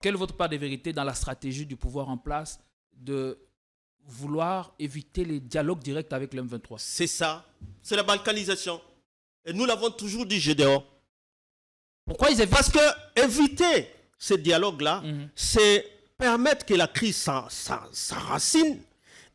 Quelle est votre part de vérité dans la stratégie du pouvoir en place de vouloir éviter les dialogues directs avec l'M23? C'est ça. C'est la balkanisation. Et nous l'avons toujours dit, Gédéon. Pourquoi ils évitent? Parce que éviter ce dialogue-là, c'est permettre que la crise s'enracine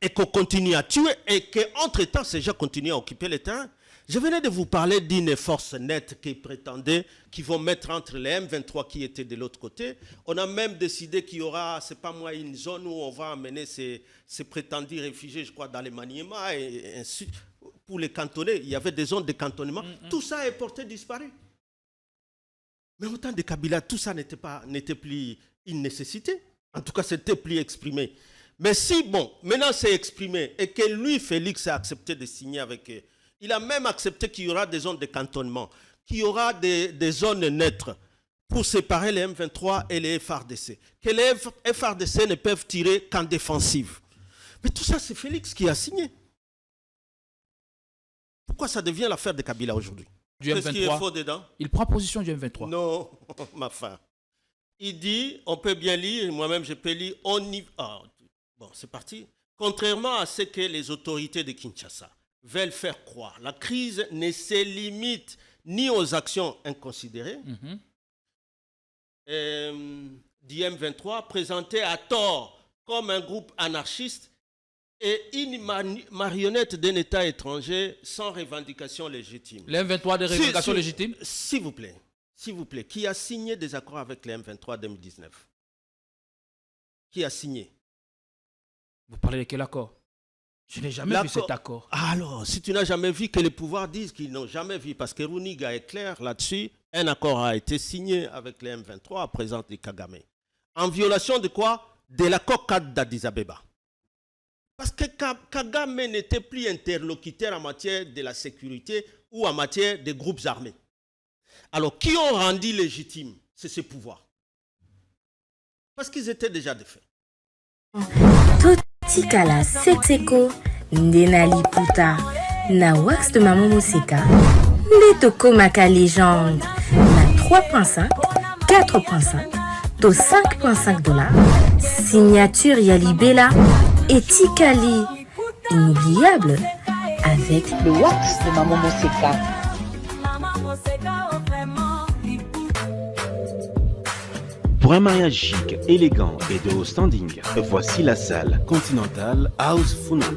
et qu'on continue à tuer et qu'entre-temps, ces gens continuent à occuper le terrain. Je venais de vous parler d'une force nette qui prétendait qu'ils vont mettre entre les M23 qui étaient de l'autre côté. On a même décidé qu'il y aura, c'est pas moi, une zone où on va amener ces prétendus réfugiés, je crois, dans les Maniema et ainsi pour les cantonner. Il y avait des zones de cantonnement. Tout ça est porté disparu. Mais au temps de Kabila, tout ça n'était plus une nécessité. En tout cas, c'était plus exprimé. Mais si, bon, maintenant c'est exprimé et que lui, Félix, a accepté de signer avec eux, il a même accepté qu'il y aura des zones de cantonnement, qu'il y aura des zones neutres pour séparer les M23 et les FARDC. Que les FARDC ne peuvent tirer qu'en défensive. Mais tout ça, c'est Félix qui a signé. Pourquoi ça devient l'affaire de Kabila aujourd'hui? Qu'est-ce qui est faux dedans? Il prend position du M23. Non, ma femme. Il dit, on peut bien lire, moi-même je peux lire, on y... Ah, bon, c'est parti. Contrairement à ce que les autorités de Kinshasa veulent faire croire, la crise ne se limite ni aux actions inconsidérées du M23, présenté à tort comme un groupe anarchiste et une marionnette d'un État étranger sans revendication légitime. Les M23 des revendications légitimes? S'il vous plaît, qui a signé des accords avec les M23 en 2019? Qui a signé? Vous parlez de quel accord? Je n'ai jamais vu cet accord. Alors, si tu n'as jamais vu, que les pouvoirs disent qu'ils n'ont jamais vu, parce que Runiga est clair là-dessus, un accord a été signé avec les M23 à présent de Kagame. En violation de quoi? De l'accord cadre d'Addis Abeba. Parce que Kagame n'était plus interlocuteur en matière de la sécurité ou en matière des groupes armés. Alors, qui ont rendu légitime? C'est ces pouvoirs. Parce qu'ils étaient déjà défaits. Totikala Setseko Ndenali Puta Na Wax de Maman Moseka Netoko Maka Légende Na 3.5, 4.5 To 5.5 $. Signature Yalibela et Tikali Inoubliable avec le Wax de Maman Moseka. Pour un mariage chic, élégant et de haut standing, voici la salle Continental House Funa.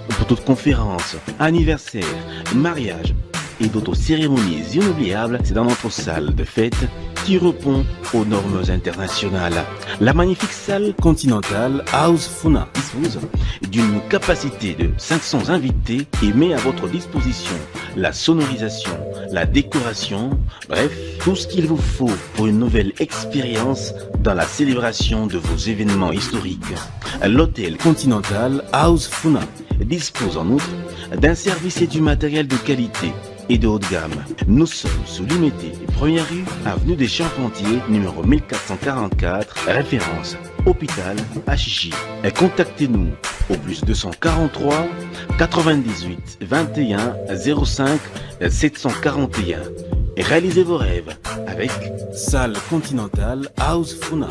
Pour toute conférence, anniversaire, mariage et d'autres cérémonies inoubliables, c'est dans notre salle de fête qui répond aux normes internationales. La magnifique salle Continental House Funa dispose d'une capacité de 500 invités et met à votre disposition la sonorisation, la décoration, bref, tout ce qu'il vous faut pour une nouvelle expérience dans la célébration de vos événements historiques. L'hôtel Continental House Funa dispose en outre d'un service et du matériel de qualité et de haut de gamme. Nous sommes sous Limité, première rue, avenue des Charpentiers, numéro 1444, référence hôpital Achichi. Contactez-nous au plus 243 98 21 05 741 et réalisez vos rêves avec Salle Continental House Funa.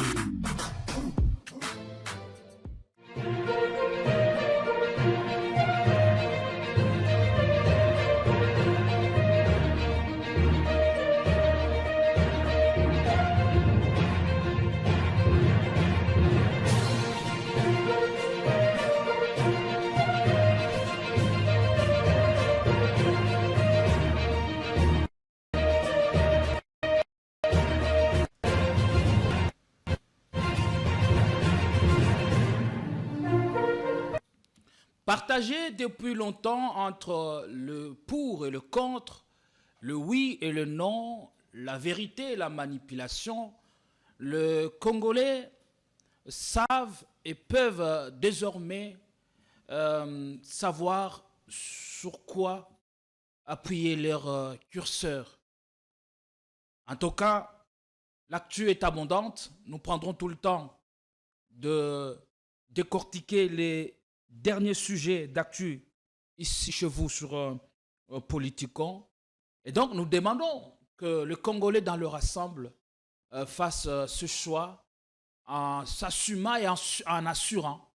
Partagé depuis longtemps entre le pour et le contre, le oui et le non, la vérité et la manipulation, les Congolais savent et peuvent désormais savoir sur quoi appuyer leur curseur. En tout cas, l'actu est abondante. Nous prendrons tout le temps de décortiquer les derniers sujets d'actu ici chez vous sur Politicon. Et donc, nous demandons que les Congolais dans leur ensemble fassent ce choix en s'assumant et en assurant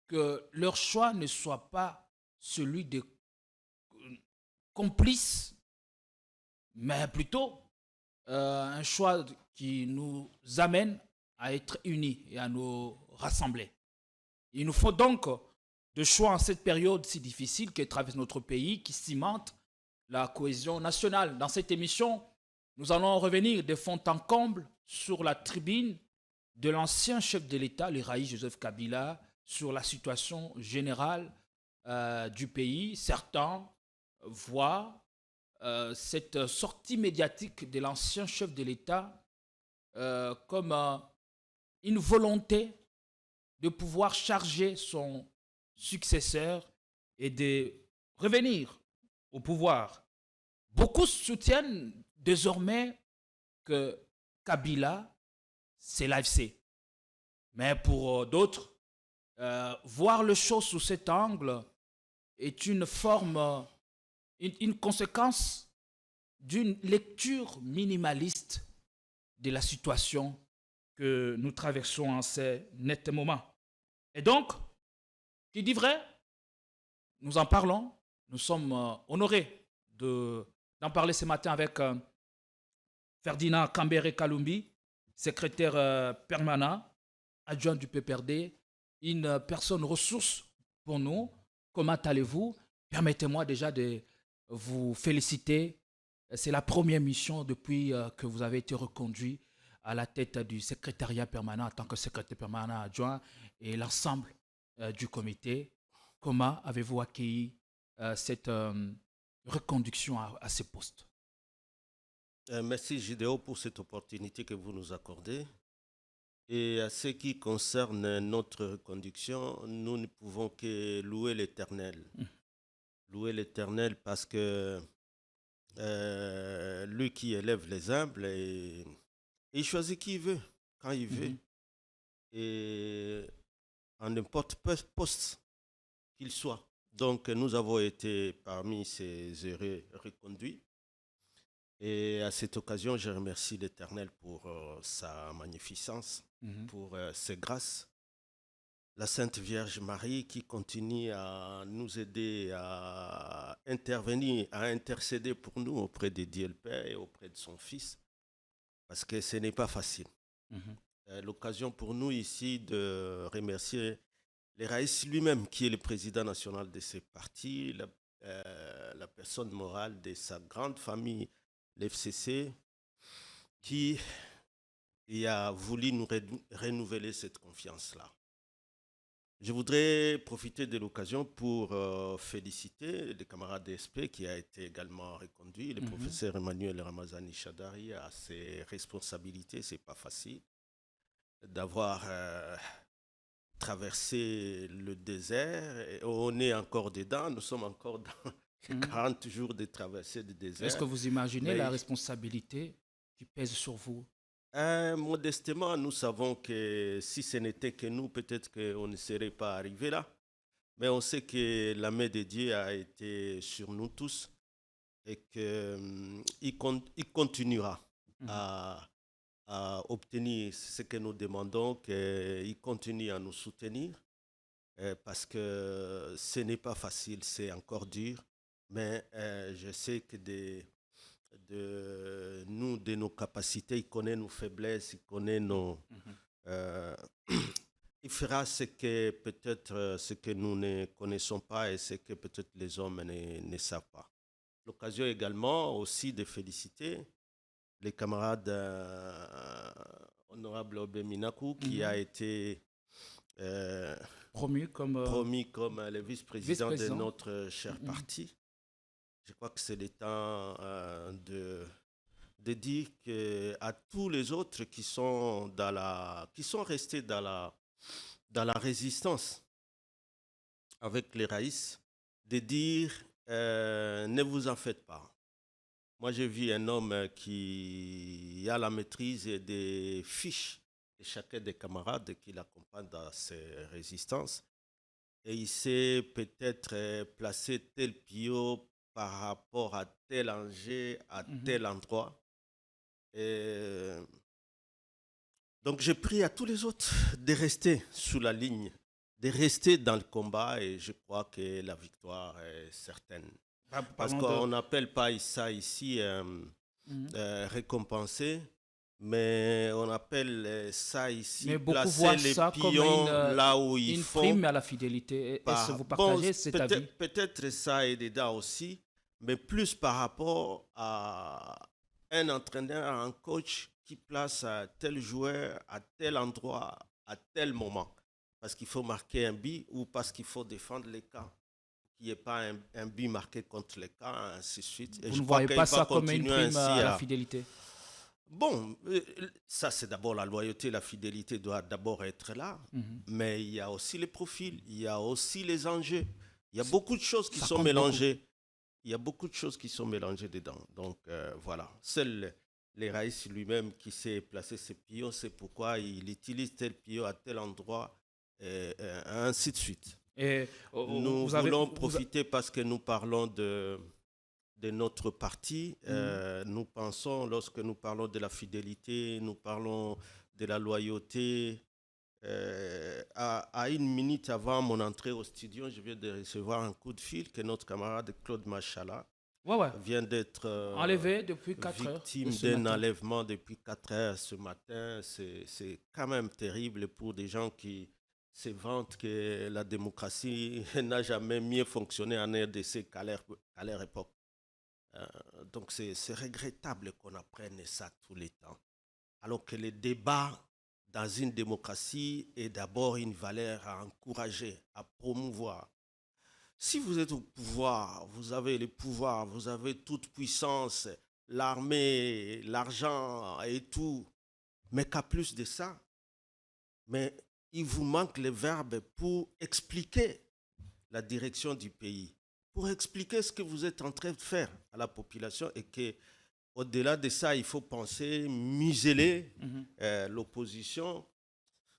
que leur choix ne soit pas celui de complices, mais plutôt un choix qui nous amène à être unis et à nous rassembler. Il nous faut donc de choix en cette période si difficile que traverse notre pays, qui cimente la cohésion nationale. Dans cette émission, nous allons revenir de fond en comble sur la tribune de l'ancien chef de l'État, le Raïs Joseph Kabila, sur la situation générale du pays. Certains voient cette sortie médiatique de l'ancien chef de l'État comme une volonté de pouvoir charger son successeur et de revenir au pouvoir. Beaucoup soutiennent désormais que Kabila, c'est l'AFC. Mais pour d'autres, voir les choses sous cet angle est une forme, une conséquence d'une lecture minimaliste de la situation que nous traversons en ces nets moments. Et donc, qui dit vrai, nous en parlons. Nous sommes honorés d'en parler ce matin avec Ferdinand Kambere Kalumbi, secrétaire permanent, adjoint du PPRD, une personne ressource pour nous. Comment allez-vous? Permettez-moi déjà de vous féliciter. C'est la première mission depuis que vous avez été reconduit à la tête du secrétariat permanent en tant que secrétaire permanent adjoint et l'ensemble du comité. Comment avez-vous accueilli cette reconduction à ce poste? Merci Gideon pour cette opportunité que vous nous accordez. Et à ce qui concerne notre reconduction, nous ne pouvons que louer l'Éternel. Louer l'Éternel parce que lui qui élève les humbles, et il choisit qui il veut, quand il veut. Et en n'importe quel poste qu'il soit. Donc nous avons été parmi ces heureux reconduits. Et à cette occasion, je remercie l'Éternel pour sa magnificence, pour ses grâces. La Sainte Vierge Marie qui continue à nous aider à intervenir, à intercéder pour nous auprès de Dieu le Père et auprès de son Fils, parce que ce n'est pas facile. L'occasion pour nous ici de remercier le Raïs lui-même, qui est le président national de ce parti, la personne morale de sa grande famille, l'FCC, qui a voulu nous renouveler cette confiance-là. Je voudrais profiter de l'occasion pour féliciter les camarades d'ESP qui a été également reconduit, le professeur Emmanuel Ramazani Chadari a ses responsabilités, c'est pas facile d'avoir traversé le désert, et on est encore dedans, nous sommes encore dans 40 jours de traversée du désert. Est-ce que vous imaginez la responsabilité qui pèse sur vous? Modestement, nous savons que si ce n'était que nous, peut-être qu'on ne serait pas arrivé là. Mais on sait que la main de Dieu a été sur nous tous et qu'il continuera à obtenir ce que nous demandons, qu'il continue à nous soutenir parce que ce n'est pas facile, c'est encore dur. Mais je sais que de nos capacités, il connaît nos faiblesses, il connaît nos... il fera ce que peut-être ce que nous ne connaissons pas et ce que peut-être les hommes ne savent pas. L'occasion également aussi de féliciter les camarades honorable Obeminaku qui a été promu comme le vice-président de notre cher parti. Je crois que c'est le temps de dire à tous les autres qui sont restés dans la résistance avec les Raïs, de dire ne vous en faites pas. Moi, j'ai vu un homme qui a la maîtrise des fiches de chacun des camarades qui l'accompagnent dans ces résistances. Et il sait peut-être placer tel pio par rapport à tel enjeu, à tel endroit. Et Donc j'ai pris à tous les autres de rester sous la ligne, de rester dans le combat et je crois que la victoire est certaine. Parce qu'on n'appelle pas ça ici récompensé, mais on appelle ça ici placer les pions là où il faut. Une prime à la fidélité. Est-ce que vous partagez cet avis? Peut-être ça est dedans aussi, mais plus par rapport à un entraîneur, un coach qui place tel joueur à tel endroit, à tel moment. Parce qu'il faut marquer un but ou parce qu'il faut défendre les camps. Qu'il n'y ait pas un but marqué contre les camps, ainsi de suite. Et vous ne voyez pas ça comme une prime à la fidélité? Bon, ça c'est d'abord la loyauté, la fidélité doit d'abord être là. Mais il y a aussi les profils, il y a aussi les enjeux. Il y a beaucoup de choses qui sont mélangées. Il y a beaucoup de choses qui sont mélangées dedans. Donc voilà, seul les Raïs lui-même qui sait placer ses pions, c'est pourquoi il utilise tel pion à tel endroit, ainsi de suite. Et nous voulons profiter parce que nous parlons de notre parti. Nous pensons, lorsque nous parlons de la fidélité, nous parlons de la loyauté. À une minute avant mon entrée au studio, je viens de recevoir un coup de fil que notre camarade Claude Machala vient d'être enlevé depuis 4 heures. Victime d'un enlèvement depuis 4 heures ce matin. C'est quand même terrible pour des gens qui se vantent que la démocratie n'a jamais mieux fonctionné en RDC qu'à leur époque. Donc c'est regrettable qu'on apprenne ça tous les temps. Alors que le débat dans une démocratie est d'abord une valeur à encourager, à promouvoir. Si vous êtes au pouvoir, vous avez le pouvoir, vous avez toute puissance, l'armée, l'argent et tout, mais qu'à plus de ça, mais il vous manque les verbes pour expliquer la direction du pays, pour expliquer ce que vous êtes en train de faire à la population et que au-delà de ça, il faut penser, museler l'opposition.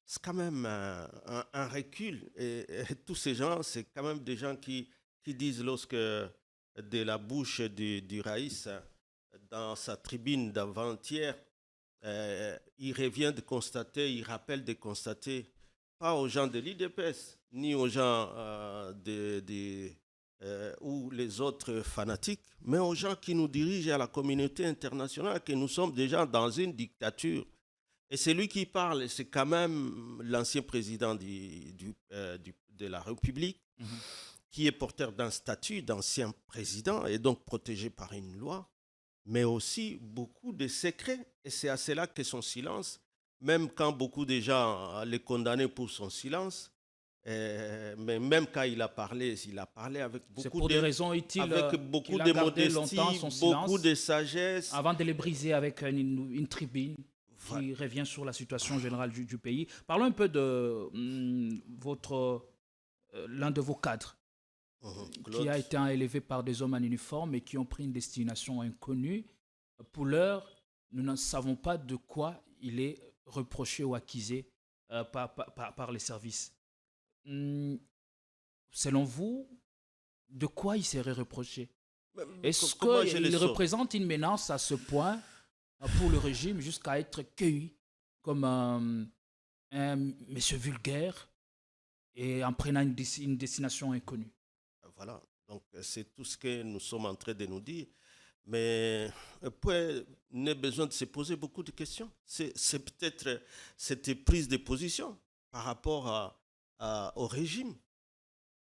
C'est quand même un recul. Et tous ces gens, c'est quand même des gens qui disent lorsque de la bouche du Raïs, dans sa tribune d'avant-hier, il revient de constater, il rappelle de constater, pas aux gens de l'IDPS, ni aux gens ou les autres fanatiques, mais aux gens qui nous dirigent à la communauté internationale, que nous sommes déjà dans une dictature. Et c'est lui qui parle, c'est quand même l'ancien président de la République, qui est porteur d'un statut d'ancien président et donc protégé par une loi, mais aussi beaucoup de secrets. Et c'est à cela que son silence, même quand beaucoup de gens le condamnaient pour son silence, mais même quand il a parlé avec beaucoup des raisons utiles, avec beaucoup de modestie, beaucoup de sagesse. Avant de les briser avec une tribune qui revient sur la situation générale du pays. Parlons un peu de l'un de vos cadres qui a été élevé par des hommes en uniforme et qui ont pris une destination inconnue. Pour l'heure, nous ne savons pas de quoi il est reproché ou accusé par les services. Selon vous, de quoi il serait reproché? Est-ce qu'il représente une menace à ce point pour le régime jusqu'à être cueilli comme un monsieur vulgaire et en prenant une destination inconnue? Voilà, donc c'est tout ce que nous sommes en train de nous dire. Mais on a besoin de se poser beaucoup de questions. C'est peut-être cette prise de position par rapport au régime.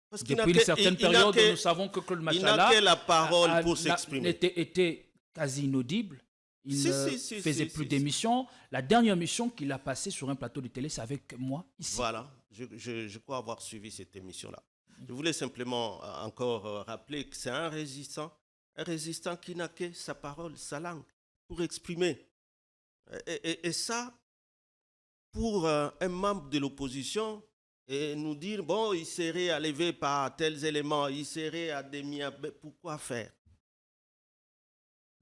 Parce depuis une certaine période, nous savons que Claude Machala la parole pour s'exprimer. Était quasi inaudible. Il ne faisait plus d'émissions. La dernière émission qu'il a passée sur un plateau de télé, c'est avec moi ici. Voilà, je crois avoir suivi cette émission-là. Je voulais simplement encore rappeler que c'est un résistant qui n'a que sa parole, sa langue, pour exprimer. Et ça, pour un membre de l'opposition, et nous dire, bon, il serait enlevé par tels éléments, il serait à demi, pourquoi faire?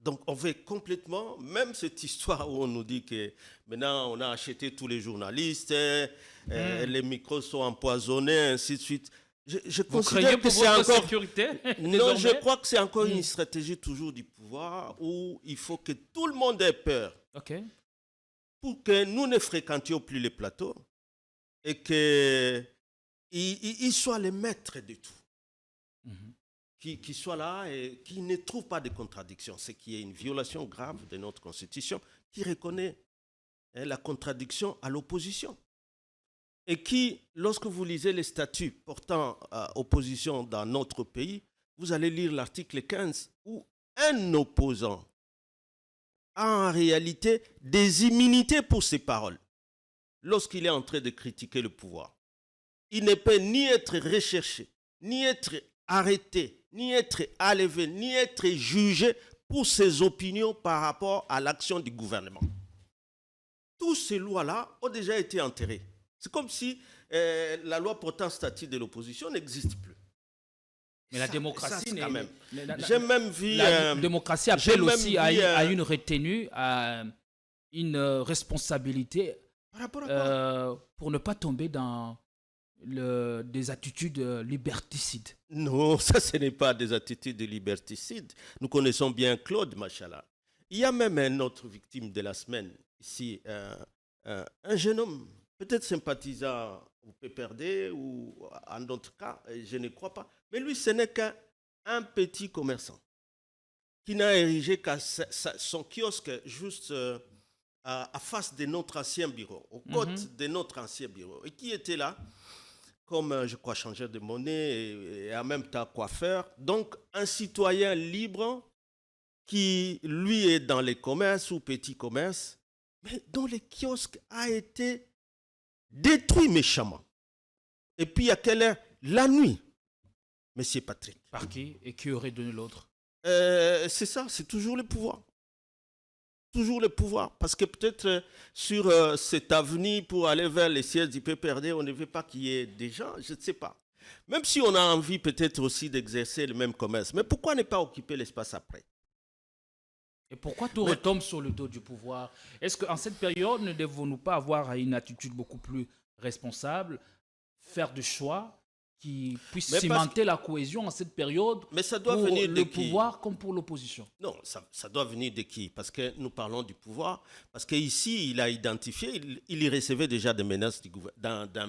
Donc on veut complètement, même cette histoire où on nous dit que maintenant on a acheté tous les journalistes, les micros sont empoisonnés, ainsi de suite. Je considère que c'est encore sécurité. Non, je crois que c'est encore une stratégie toujours du pouvoir où il faut que tout le monde ait peur. Okay. pour que nous ne fréquentions plus les plateaux et qu'ils soient les maîtres de tout. Qui soient là et qui ne trouvent pas de contradiction. C'est qu'il y a une violation grave de notre Constitution qui reconnaît la contradiction à l'opposition. Et qui, lorsque vous lisez les statuts portant opposition dans notre pays, vous allez lire l'article 15 où un opposant a en réalité des immunités pour ses paroles lorsqu'il est en train de critiquer le pouvoir. Il ne peut ni être recherché, ni être arrêté, ni être enlevé, ni être jugé pour ses opinions par rapport à l'action du gouvernement. Toutes ces lois-là ont déjà été enterrées. C'est comme si la loi portant statut de l'opposition n'existe plus. Mais la démocratie, j'ai même vu. La démocratie appelle aussi à une retenue, à une responsabilité pour ne pas tomber dans des attitudes liberticides. Non, ça, ce n'est pas des attitudes liberticides. Nous connaissons bien Claude, machallah. Il y a même une autre victime de la semaine, ici, un jeune homme, peut-être sympathisant au PPRD ou en d'autres cas, je ne crois pas. Mais lui, ce n'est qu'un petit commerçant qui n'a érigé qu'à son kiosque juste à face de notre ancien bureau, aux côtes de notre ancien bureau, et qui était là comme, je crois, changeur de monnaie et en même temps coiffeur. Donc, un citoyen libre qui, lui, est dans les commerces ou petits commerces, mais dont le kiosque a été détruit méchamment. Et puis, à quelle heure? La nuit, Monsieur Patrick. Par qui? Et qui aurait donné l'autre? C'est ça, c'est toujours le pouvoir. Toujours le pouvoir. Parce que peut-être sur cette avenue pour aller vers les sièges du PPRD, on ne veut pas qu'il y ait des gens, je ne sais pas. Même si on a envie peut-être aussi d'exercer le même commerce. Mais pourquoi ne pas occuper l'espace après? Et pourquoi tout retombe sur le dos du pouvoir? Est-ce qu'en cette période, ne devons-nous pas avoir une attitude beaucoup plus responsable, faire des choix qui puissent cimenter la cohésion en cette période, mais ça doit pour venir le pouvoir comme pour l'opposition? Non, ça doit venir de qui? Parce que nous parlons du pouvoir. Parce qu'ici, il a identifié, il y recevait déjà des menaces d'un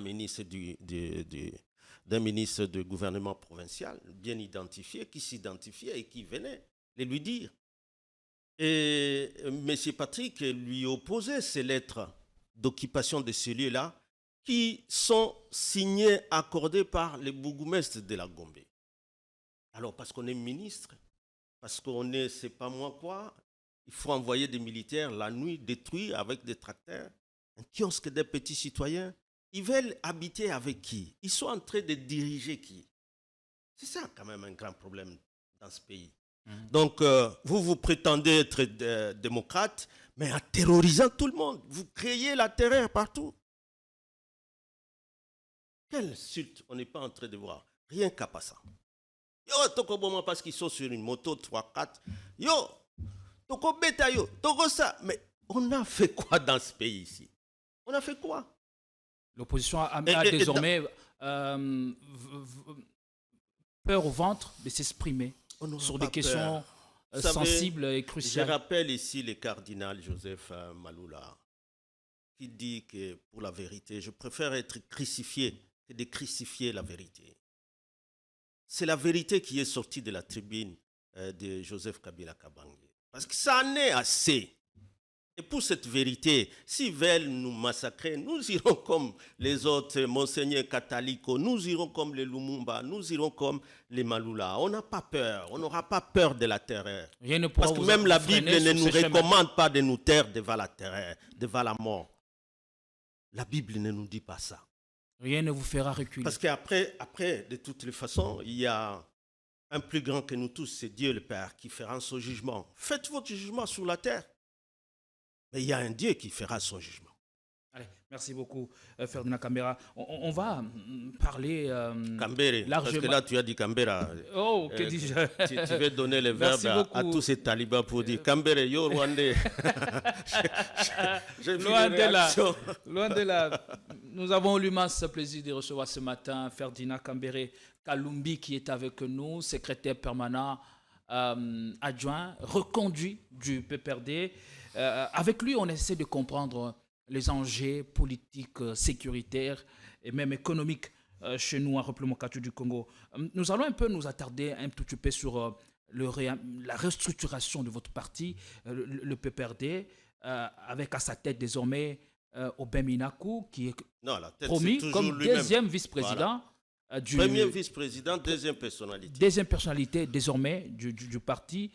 ministre du gouvernement provincial, bien identifié, qui s'identifiait et qui venait les lui dire. Et M. Patrick lui opposait ces lettres d'occupation de ce lieu-là qui sont signées, accordées par les bourgmestres de la Gombe. Alors, parce qu'on est ministre, parce qu'on est, c'est pas moi quoi, il faut envoyer des militaires la nuit détruire avec des tracteurs, un kiosque des petits citoyens. Ils veulent habiter avec qui? Ils sont en train de diriger qui? C'est ça quand même un grand problème dans ce pays. Donc, vous prétendez être démocrate, mais en terrorisant tout le monde. Vous créez la terreur partout. Quelle insulte on n'est pas en train de voir. Rien qu'à passer. Yo, toko bon parce qu'ils sont sur une moto 3-4. Yo, toko bêta yo, toko ça. Mais on a fait quoi dans ce pays ici? On a fait quoi? L'opposition a désormais peur au ventre de s'exprimer sur des questions sensibles et cruciales. Je rappelle ici le cardinal Joseph Maloula qui dit que pour la vérité, je préfère être crucifié que de crucifier la vérité. C'est la vérité qui est sortie de la tribune de Joseph Kabila Kabange. Parce que ça en est assez. Et pour cette vérité, s'ils veulent nous massacrer, nous irons comme les autres Monseigneur Catalico, nous irons comme les Lumumba, nous irons comme les Maloula. On n'a pas peur, on n'aura pas peur de la terreur. Parce que même la Bible ne nous recommande pas de nous taire devant la terreur, devant la mort. La Bible ne nous dit pas ça. Rien ne vous fera reculer. Parce qu'après, de toutes les façons, il y a un plus grand que nous tous, c'est Dieu le Père qui fera son jugement. Faites votre jugement sur la terre. Mais il y a un Dieu qui fera son jugement. Allez, merci beaucoup, Ferdinand Kambera. On va parler Kambere, parce que là, tu as dit Kambera. Oh, que dis-je? Tu veux donner le verbe à tous ces talibans pour dire Kambere, yo Rwandais. Loin de là. Nous avons l'immense plaisir de recevoir ce matin Ferdinand Kambere Kalumbi qui est avec nous, secrétaire permanent adjoint, reconduit du PPRD. Avec lui, on essaie de comprendre les enjeux politiques, sécuritaires et même économiques chez nous, en République du Congo. Nous allons un peu nous attarder un tout petit peu sur la restructuration de votre parti, le PPRD, avec à sa tête désormais Aubin Minakou, qui est promis comme deuxième vice-président. Voilà. Premier vice-président, deuxième personnalité. Deuxième personnalité désormais du parti.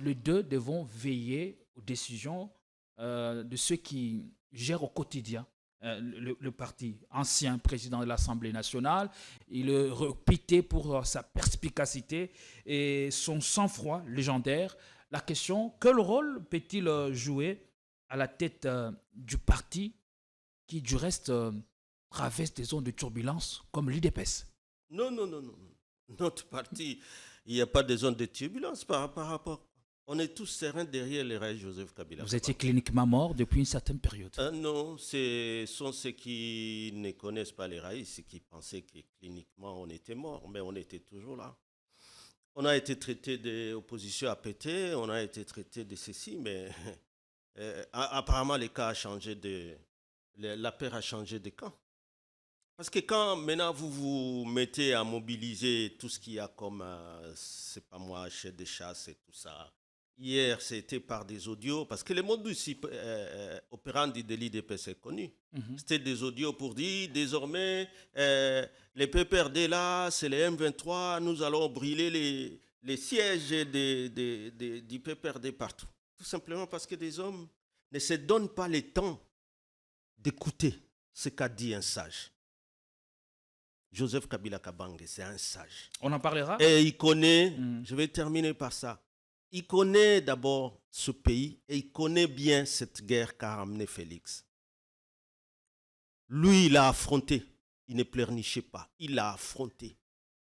Les deux devront veiller aux décisions de ceux qui gèrent au quotidien le parti. Ancien président de l'Assemblée nationale, il est réputé pour sa perspicacité et son sang-froid légendaire. La question, quel rôle peut-il jouer à la tête du parti qui, du reste, traverse des zones de turbulence comme l'UDPS? Non. Notre parti, il n'y a pas de zone de turbulence par rapport. On est tous sereins derrière les rails Joseph Kabila. Vous étiez cliniquement mort depuis une certaine période. Non, ce sont ceux qui ne connaissent pas les rails, ceux qui pensaient que cliniquement on était mort, mais on était toujours là. On a été traité d'opposition à péter, on a été traité de ceci, mais apparemment les cas a changé la paire a changé de camp. Parce que quand maintenant vous vous mettez à mobiliser tout ce qu'il y a comme, c'est pas moi, chef de chasse et tout ça. Hier, c'était par des audios, parce que le modus operandi de l'IDPS est connu. C'était des audios pour dire, désormais, les PPRD là, c'est les M23, nous allons brûler les sièges du PPRD partout. Tout simplement parce que des hommes ne se donnent pas le temps d'écouter ce qu'a dit un sage. Joseph Kabila Kabange, c'est un sage. On en parlera. Et il connaît, je vais terminer par ça, il connaît d'abord ce pays et il connaît bien cette guerre qu'a ramené Félix. Lui, il a affronté, il ne pleurnichait pas, il l'a affronté.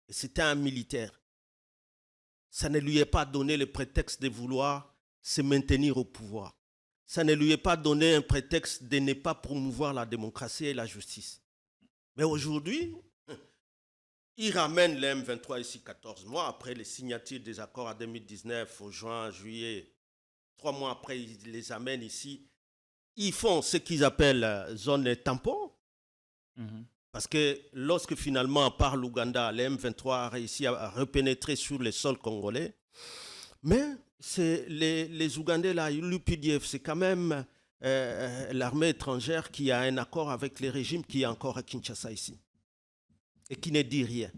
Et c'était un militaire. Ça ne lui est pas donné le prétexte de vouloir se maintenir au pouvoir. Ça ne lui est pas donné un prétexte de ne pas promouvoir la démocratie et la justice. Mais aujourd'hui, il ramène les M23 ici 14 mois après les signatures des accords en 2019, au juin, juillet. 3 mois après, ils les amènent ici. Ils font ce qu'ils appellent zone tampon. Parce que lorsque finalement, par l'Ouganda, les M23 a réussi à repénétrer sur le sol congolais, mais c'est les Ougandais, là, l'UPDF, c'est quand même l'armée étrangère qui a un accord avec le régime qui est encore à Kinshasa ici. Et qui ne dit rien.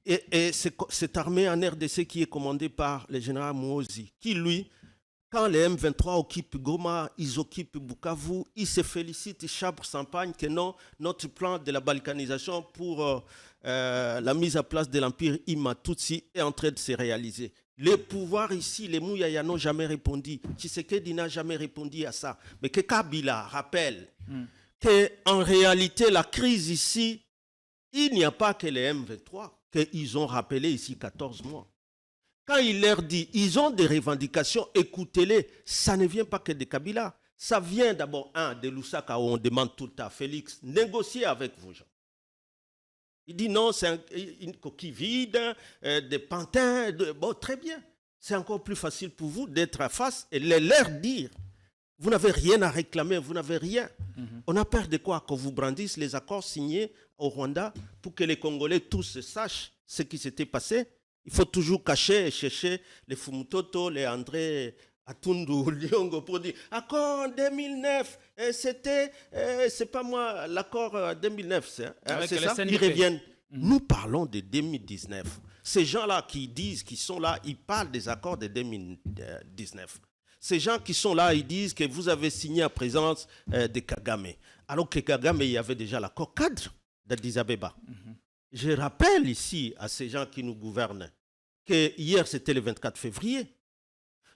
Et cette armée en RDC qui est commandée par le général Mouozi, qui lui, quand les M23 occupent Goma, ils occupent Bukavu, ils se félicitent, ils chabrent champagne que non, notre plan de la balkanisation pour la mise à place de l'empire Ima-Tutsi est en train de se réaliser. Les pouvoirs ici, les Mouyaya n'ont jamais répondu. Tshisekedi n'a jamais répondu à ça. Mais que Kabila rappelle qu'en réalité, la crise ici, il n'y a pas que les M23 qu'ils ont rappelé ici 14 mois. Quand il leur dit, ils ont des revendications, écoutez-les, ça ne vient pas que de Kabila. Ça vient d'abord, de Lusaka, où on demande tout à Félix, négocier avec vous, gens. Il dit non, c'est une coquille vide, des pantins. Bon, très bien. C'est encore plus facile pour vous d'être à face et leur dire, vous n'avez rien à réclamer, vous n'avez rien. On a peur de quoi? Qu'on vous brandisse les accords signés au Rwanda pour que les Congolais tous sachent ce qui s'était passé. Il faut toujours cacher et chercher les Fumutoto, les André Atundu, Lyongo pour dire accord en 2009, c'était, c'est pas moi, l'accord 2009, c'est ça? Ils reviennent. Nous parlons de 2019. Ces gens-là qui disent qu'ils sont là, ils parlent des accords de 2019. Ces gens qui sont là, ils disent que vous avez signé en présence de Kagame. Alors que Kagame, il y avait déjà l'accord cadre d'Addis Abeba. Je rappelle ici à ces gens qui nous gouvernent que hier, c'était le 24 février.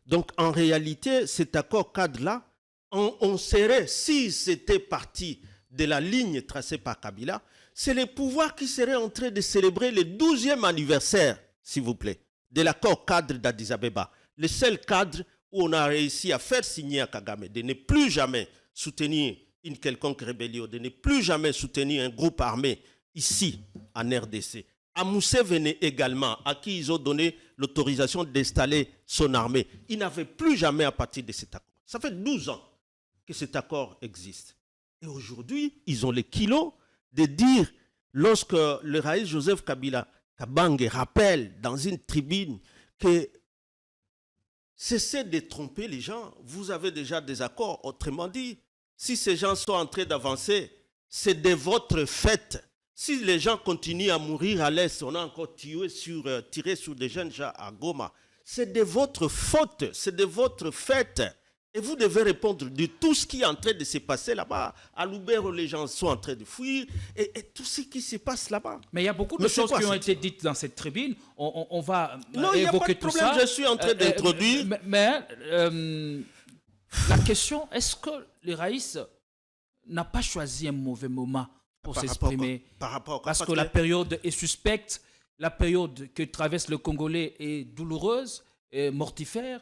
Donc, en réalité, cet accord cadre-là, on serait, si c'était parti de la ligne tracée par Kabila, c'est les pouvoirs qui seraient en train de célébrer le 12e anniversaire, s'il vous plaît, de l'accord cadre d'Addis Abeba. Le seul cadre où on a réussi à faire signer à Kagame de ne plus jamais soutenir une quelconque rébellion, de ne plus jamais soutenir un groupe armé ici, en RDC. À Museveni également, à qui ils ont donné l'autorisation d'installer son armée. Il n'avait plus jamais à partir de cet accord. Ça fait 12 ans que cet accord existe. Et aujourd'hui, ils ont les kilos de dire, lorsque le Raïs Joseph Kabila Kabange rappelle dans une tribune que cessez de tromper les gens, vous avez déjà des accords. Autrement dit, si ces gens sont en train d'avancer, c'est de votre fait. Si les gens continuent à mourir à l'Est, on a encore tiré sur des jeunes gens à Goma, c'est de votre faute, c'est de votre fait. Et vous devez répondre de tout ce qui est en train de se passer là-bas. À Loubert, les gens sont en train de fuir et tout ce qui se passe là-bas. Mais il y a beaucoup de choses qui ont été dites dans cette tribune. On va non, évoquer tout ça. Non, il n'y a pas de problème, je suis en train d'introduire. La question, est-ce que le Raïs n'a pas choisi un mauvais moment pour s'exprimer? Parce que la période est suspecte, la période que traverse le Congolais est douloureuse, est mortifère.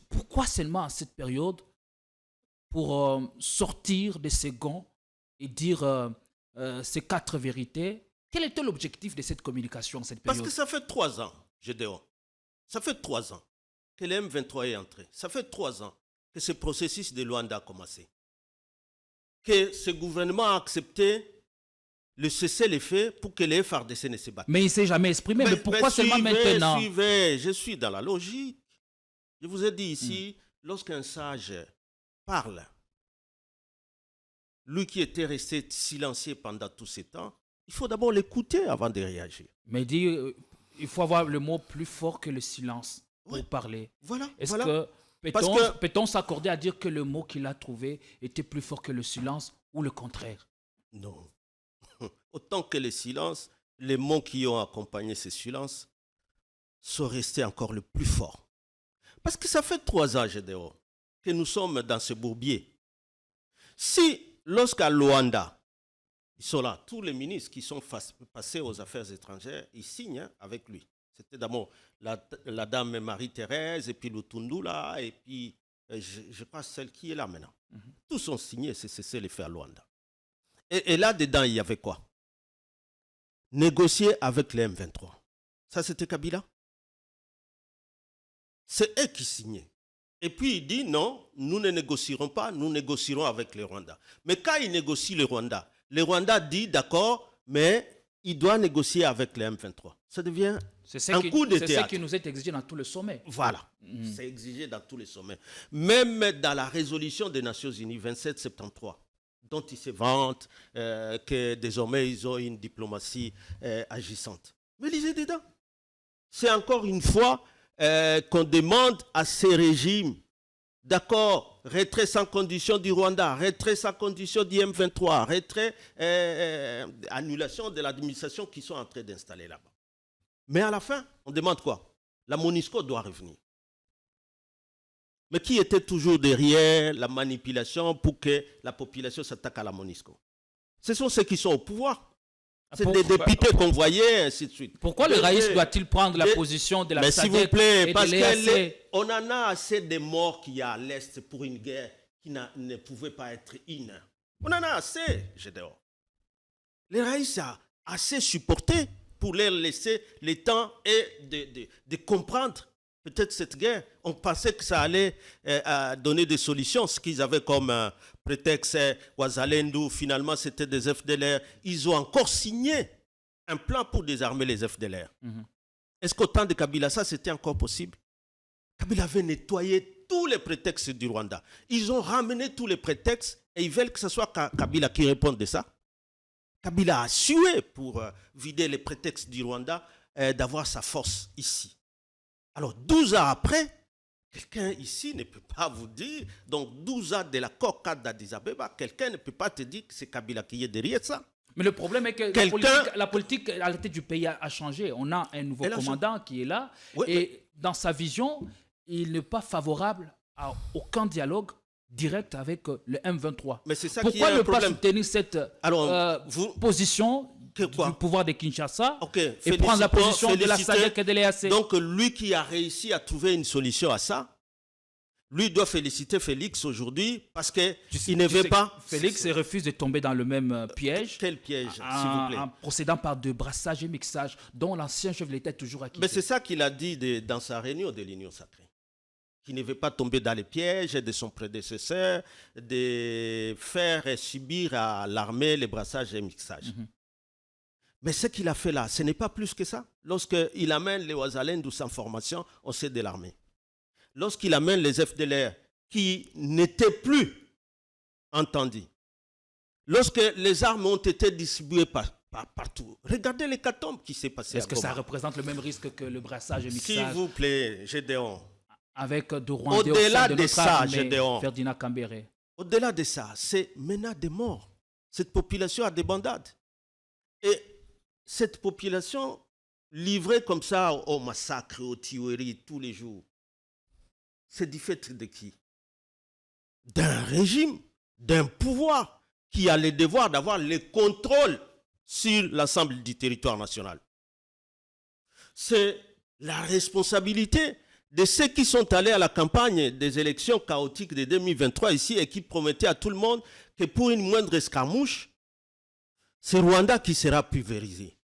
Pourquoi seulement à cette période pour sortir de ces gants et dire ces 4 vérités? Quel était l'objectif de cette communication en cette période? Parce que ça fait 3 ans, Gédéon. Ça fait 3 ans que le M23 est entré. Ça fait 3 ans que ce processus de Luanda a commencé. Que ce gouvernement a accepté le cessez-le-feu pour que les FARDC ne se battent. Mais il ne s'est jamais exprimé. Mais pourquoi seulement maintenant? Je suis dans la logique. Je vous ai dit ici, lorsqu'un sage parle, lui qui était resté silencieux pendant tout ce temps, il faut d'abord l'écouter avant de réagir. Mais il faut avoir le mot plus fort que le silence pour parler. Voilà. Est-ce que peut-on s'accorder à dire que le mot qu'il a trouvé était plus fort que le silence ou le contraire? Non. Autant que le silence, les mots qui ont accompagné ce silence sont restés encore le plus fort. Parce que ça fait 3 ans, Gédéon, que nous sommes dans ce bourbier. Si, lorsqu'à Luanda, ils sont là, tous les ministres qui sont passés aux affaires étrangères, ils signent avec lui. C'était d'abord la dame Marie-Thérèse, et puis Lutundula, et puis je crois celle qui est là maintenant. Tous ont signé, c'est le fait à Luanda. Et là-dedans, il y avait quoi? Négocier avec les M23. Ça, c'était Kabila. C'est eux qui signaient. Et puis il dit non, nous ne négocierons pas, nous négocierons avec les Rwandais. Mais quand il négocie le Rwanda dit d'accord, mais il doit négocier avec les M23. Ça devient un coup de théâtre. C'est ce qui nous est exigé dans tous les sommets. Voilà, c'est exigé dans tous les sommets. Même dans la résolution des Nations Unies 2773, dont ils se vantent que désormais ils ont une diplomatie agissante. Mais lisez dedans. C'est encore une fois qu'on demande à ces régimes, d'accord, retrait sans condition du Rwanda, retrait sans condition du M23, retrait, annulation de l'administration qu'ils sont en train d'installer là-bas. Mais à la fin, on demande quoi? La MONUSCO doit revenir. Mais qui était toujours derrière la manipulation pour que la population s'attaque à la MONUSCO? Ce sont ceux qui sont au pouvoir. C'est des députés qu'on voyait, ainsi de suite. Pourquoi le Raïs doit-il prendre la position de la mais s'il vous plaît, parce qu'on en a assez de morts qu'il y a à l'Est pour une guerre qui ne pouvait pas être une. On en a assez, Gédéon. Le Raïs a assez supporté pour leur laisser le temps et de comprendre peut-être cette guerre. On pensait que ça allait donner des solutions. Ce qu'ils avaient comme prétexte, Ouazalendou, finalement c'était des FDLR. Ils ont encore signé un plan pour désarmer les FDLR. Est-ce qu'au temps de Kabila, ça c'était encore possible? Kabila avait nettoyé tous les prétextes du Rwanda. Ils ont ramené tous les prétextes et ils veulent que ce soit Kabila qui réponde de ça. Kabila a sué pour vider les prétextes du Rwanda d'avoir sa force ici. Alors, 12 ans après, quelqu'un ici ne peut pas vous dire, donc 12 ans de l'accord cadre d'Addis Abeba, quelqu'un ne peut pas te dire que c'est Kabila qui est derrière ça. Mais le problème est que la politique à la tête du pays a changé. On a un nouveau commandant qui est là et dans sa vision, il n'est pas favorable à aucun dialogue direct avec le M23. Mais c'est ça Pourquoi qui est ne pas soutenir cette position du pouvoir de Kinshasa et prendre la position de la SADC et de l'EAC? Donc lui qui a réussi à trouver une solution à ça, lui doit féliciter Félix aujourd'hui parce qu'il ne veut pas... Félix refuse de tomber dans le même piège. Quel piège, s'il vous plaît? En procédant par de brassage et mixage dont l'ancien chef de l'État est toujours acquitté. Mais c'est ça qu'il a dit dans sa réunion de l'Union sacrée. qui ne veut pas tomber dans les pièges de son prédécesseur, de faire subir à l'armée les brassages et mixages. Mais ce qu'il a fait là, ce n'est pas plus que ça. Lorsqu'il amène les Ouazalendou sans formation, on sait de l'armée. Lorsqu'il amène les FDLR qui n'étaient plus entendus, lorsque les armes ont été distribuées partout, regardez l'hécatombe qui s'est passé. Est-ce que ça représente le même risque que le brassage et mixage? S'il vous plaît, Gédéon. Avec de Rwandais au-delà de de notre ça, armée, Gédéon. Ferdinand Kambere. Au-delà de ça, c'est menace de mort. Cette population a des bandades. Et cette population livrée comme ça au massacre, aux tueries tous les jours, c'est du fait de qui? D'un régime, d'un pouvoir qui a le devoir d'avoir le contrôle sur l'ensemble du territoire national. C'est la responsabilité de ceux qui sont allés à la campagne des élections chaotiques de 2023 ici et qui promettaient à tout le monde que pour une moindre escarmouche, c'est Rwanda qui sera pulvérisé.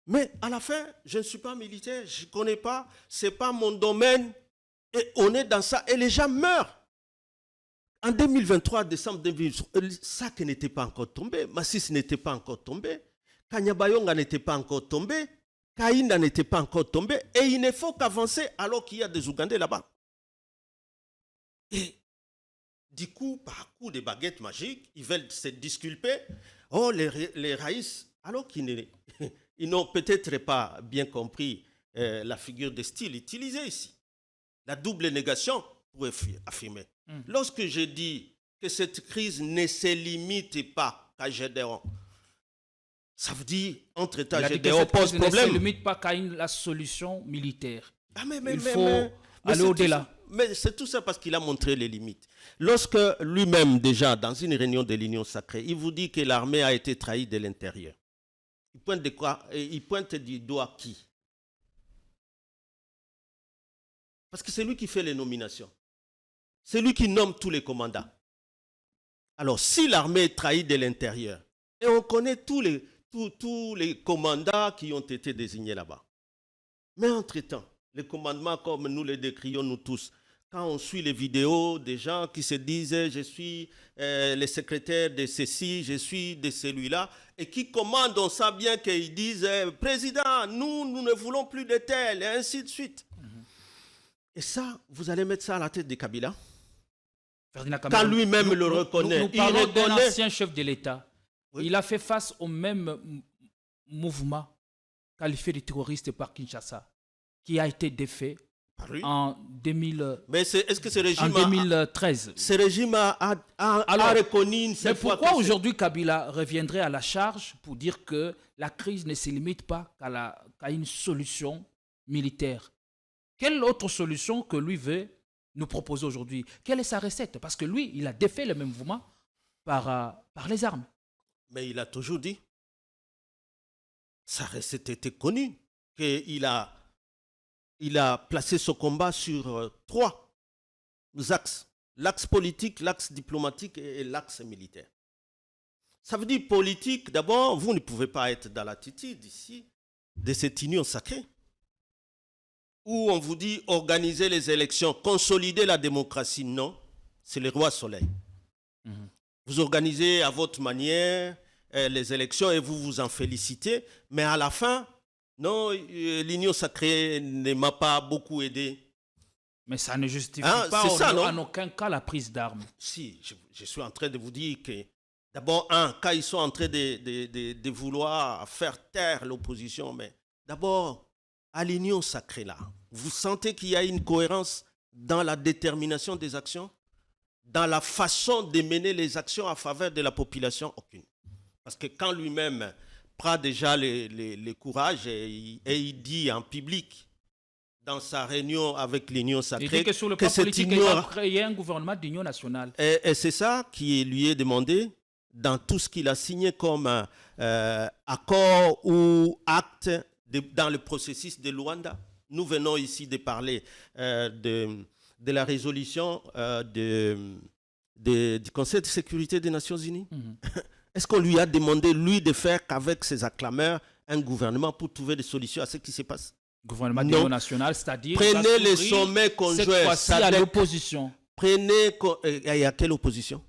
Mais à la fin, je ne suis pas militaire, je ne connais pas, ce n'est pas mon domaine. Et on est dans ça et les gens meurent. En 2023, décembre 2023, ça qui n'était pas encore tombé, Massis n'était pas encore tombé, Kanyabayonga n'était pas encore tombé, Kaïnda n'était pas encore tombé, et il ne faut qu'avancer alors qu'il y a des Ougandais là-bas. Et du coup, par coup de baguettes magiques, ils veulent se disculper. Oh, les raïs, alors qu'ils n'ont peut-être pas bien compris la figure de style utilisée ici. La double négation pour affirmer. Lorsque je dis que cette crise ne se limite pas à Gédéon, ça veut dire, entre-temps, Gédéon pose problème. Ne se limite pas qu'à la solution militaire. Il faut mais aller au-delà. Mais c'est tout ça parce qu'il a montré les limites. Lorsque lui-même, déjà, dans une réunion de l'Union sacrée, il vous dit que l'armée a été trahie de l'intérieur. Il pointe du doigt qui? Parce que c'est lui qui fait les nominations. C'est lui qui nomme tous les commandants. Alors, si l'armée est trahie de l'intérieur, et on connaît tous les commandants qui ont été désignés là-bas. Mais entre-temps, les commandements comme nous les décrions nous tous, quand on suit les vidéos des gens qui se disent « je suis le secrétaire de ceci, je suis de celui-là », et qui commandent, on sait bien qu'ils disent « Président, nous ne voulons plus de tel », et ainsi de suite. Et ça, vous allez mettre ça à la tête de Kabila? Quand lui-même le reconnaît. Nous parlons d'un ancien chef de l'État. Oui. Il a fait face au même mouvement qualifié de terroriste par Kinshasa, qui a été défait en 2013. Ce régime a reconnu une seule fois. Mais pourquoi aujourd'hui Kabila reviendrait à la charge pour dire que la crise ne se limite pas qu'à une solution militaire? Quelle autre solution que lui veut nous proposer aujourd'hui? Quelle est sa recette? Parce que lui, il a défait le même mouvement par les armes. Mais il a toujours dit, sa recette était connue, qu'il a placé ce combat sur 3 axes. L'axe politique, l'axe diplomatique et l'axe militaire. Ça veut dire politique, d'abord, vous ne pouvez pas être dans l'attitude ici de cette union sacrée, où on vous dit organiser les élections, consolider la démocratie. Non, c'est le roi soleil. Vous organisez à votre manière les élections et vous vous en félicitez, mais à la fin, non, l'union sacrée ne m'a pas beaucoup aidé. Mais ça ne justifie pas en aucun cas la prise d'armes. Si, je suis en train de vous dire que, d'abord, quand ils sont en train de vouloir faire taire l'opposition, mais d'abord, à l'union sacrée là, vous sentez qu'il y a une cohérence dans la détermination des actions, dans la façon de mener les actions en faveur de la population? Aucune. Parce que quand lui-même prend déjà le courage et il dit en public, dans sa réunion avec l'union sacrée, il dit que sur le plan politique, il a créé un gouvernement d'union nationale. Et c'est ça qui lui est demandé dans tout ce qu'il a signé comme accord ou acte dans le processus de Luanda. Nous venons ici de parler de la résolution du Conseil de sécurité des Nations Unies. Est-ce qu'on lui a demandé, lui, de faire qu'avec ses acclameurs, un gouvernement pour trouver des solutions à ce qui se passe? Gouvernement Non. d'union nationale, c'est-à-dire... Prenez les s'ouvrir sommets cette conjoints. fois-ci à SADC. l'opposition. Et à quelle opposition?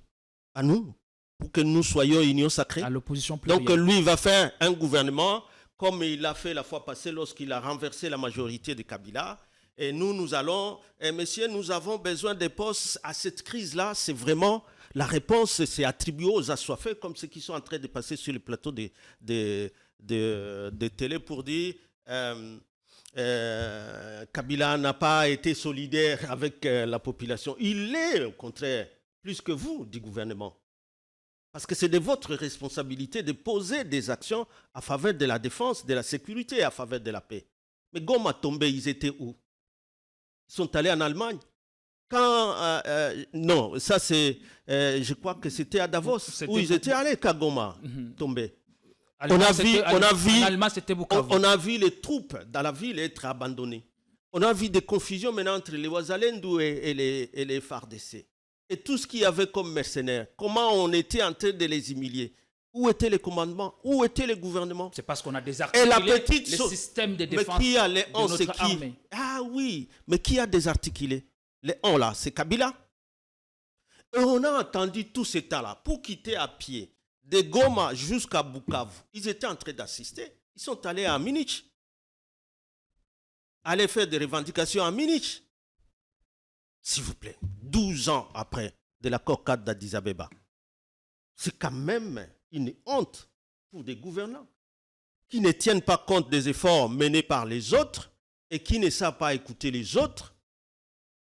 À nous, pour que nous soyons union sacrée. À l'opposition Donc plurielle. lui, il va faire un gouvernement comme il l'a fait la fois passée lorsqu'il a renversé la majorité de Kabila. Et nous allons... messieurs, nous avons besoin des postes à cette crise-là. C'est vraiment... La réponse, c'est attribué aux assoiffés, comme ceux qui sont en train de passer sur le plateau de télé pour dire Kabila n'a pas été solidaire avec la population. Il l'est, au contraire, plus que vous, du gouvernement. Parce que c'est de votre responsabilité de poser des actions à faveur de la défense, de la sécurité, à faveur de la paix. Mais Goma tombé, ils étaient où? Ils sont allés en Allemagne. Non, ça c'est, je crois que c'était à Davos, où ils étaient allés quand Goma tombé. On a vu les troupes dans la ville être abandonnées. On a vu des confusions maintenant entre les Ouazalendou et les FARDC. Et tout ce qu'il y avait comme mercenaires, comment on était en train de les humilier. Où étaient les commandements? Où était le gouvernement? C'est parce qu'on a désarticulé les systèmes de défense de notre armée. Ah oui, mais qui a désarticulé? Les on là, c'est Kabila. Et on a entendu tout ce temps-là pour quitter à pied de Goma jusqu'à Bukavu. Ils étaient en train d'assister. Ils sont allés à Munich. Aller faire des revendications à Munich. S'il vous plaît, 12 ans après de l'accord cadre d'Addis Abeba. C'est quand même une honte pour des gouvernants qui ne tiennent pas compte des efforts menés par les autres et qui ne savent pas écouter les autres.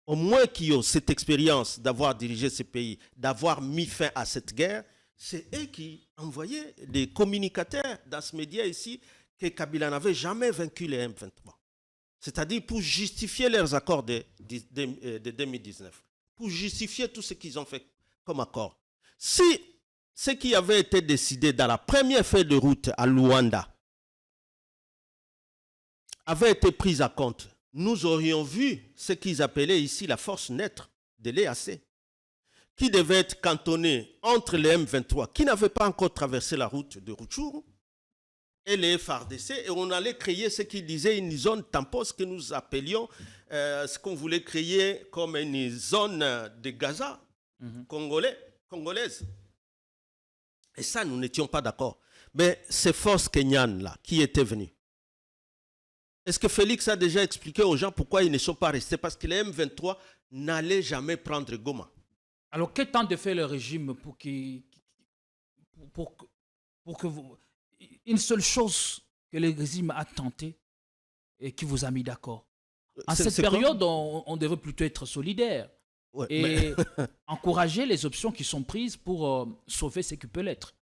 Au moins qui ont cette expérience d'avoir dirigé ce pays, d'avoir mis fin à cette guerre, c'est eux qui envoyaient des communicateurs dans ce média ici que Kabila n'avait jamais vaincu les M23. C'est-à-dire pour justifier leurs accords de 2019, pour justifier tout ce qu'ils ont fait comme accord. Si ce qui avait été décidé dans la première feuille de route à Luanda avait été pris à compte, nous aurions vu ce qu'ils appelaient ici la force neutre de l'EAC, qui devait être cantonnée entre les M23, qui n'avaient pas encore traversé la route de Rutshuru, et les FARDC, et on allait créer ce qu'ils disaient une zone tampon, ce que nous appelions, ce qu'on voulait créer comme une zone de Gaza congolaise. Et ça, nous n'étions pas d'accord. Mais ces forces kenyanes-là, qui étaient venues, est-ce que Félix a déjà expliqué aux gens pourquoi ils ne sont pas restés? Parce que les M23 n'allaient jamais prendre Goma. Alors, qu'est-ce temps de faire le régime pour que vous... Une seule chose que le régime a tenté et qui vous a mis d'accord. En cette période, on devrait plutôt être solidaire et encourager les options qui sont prises pour sauver ce qui peut l'être.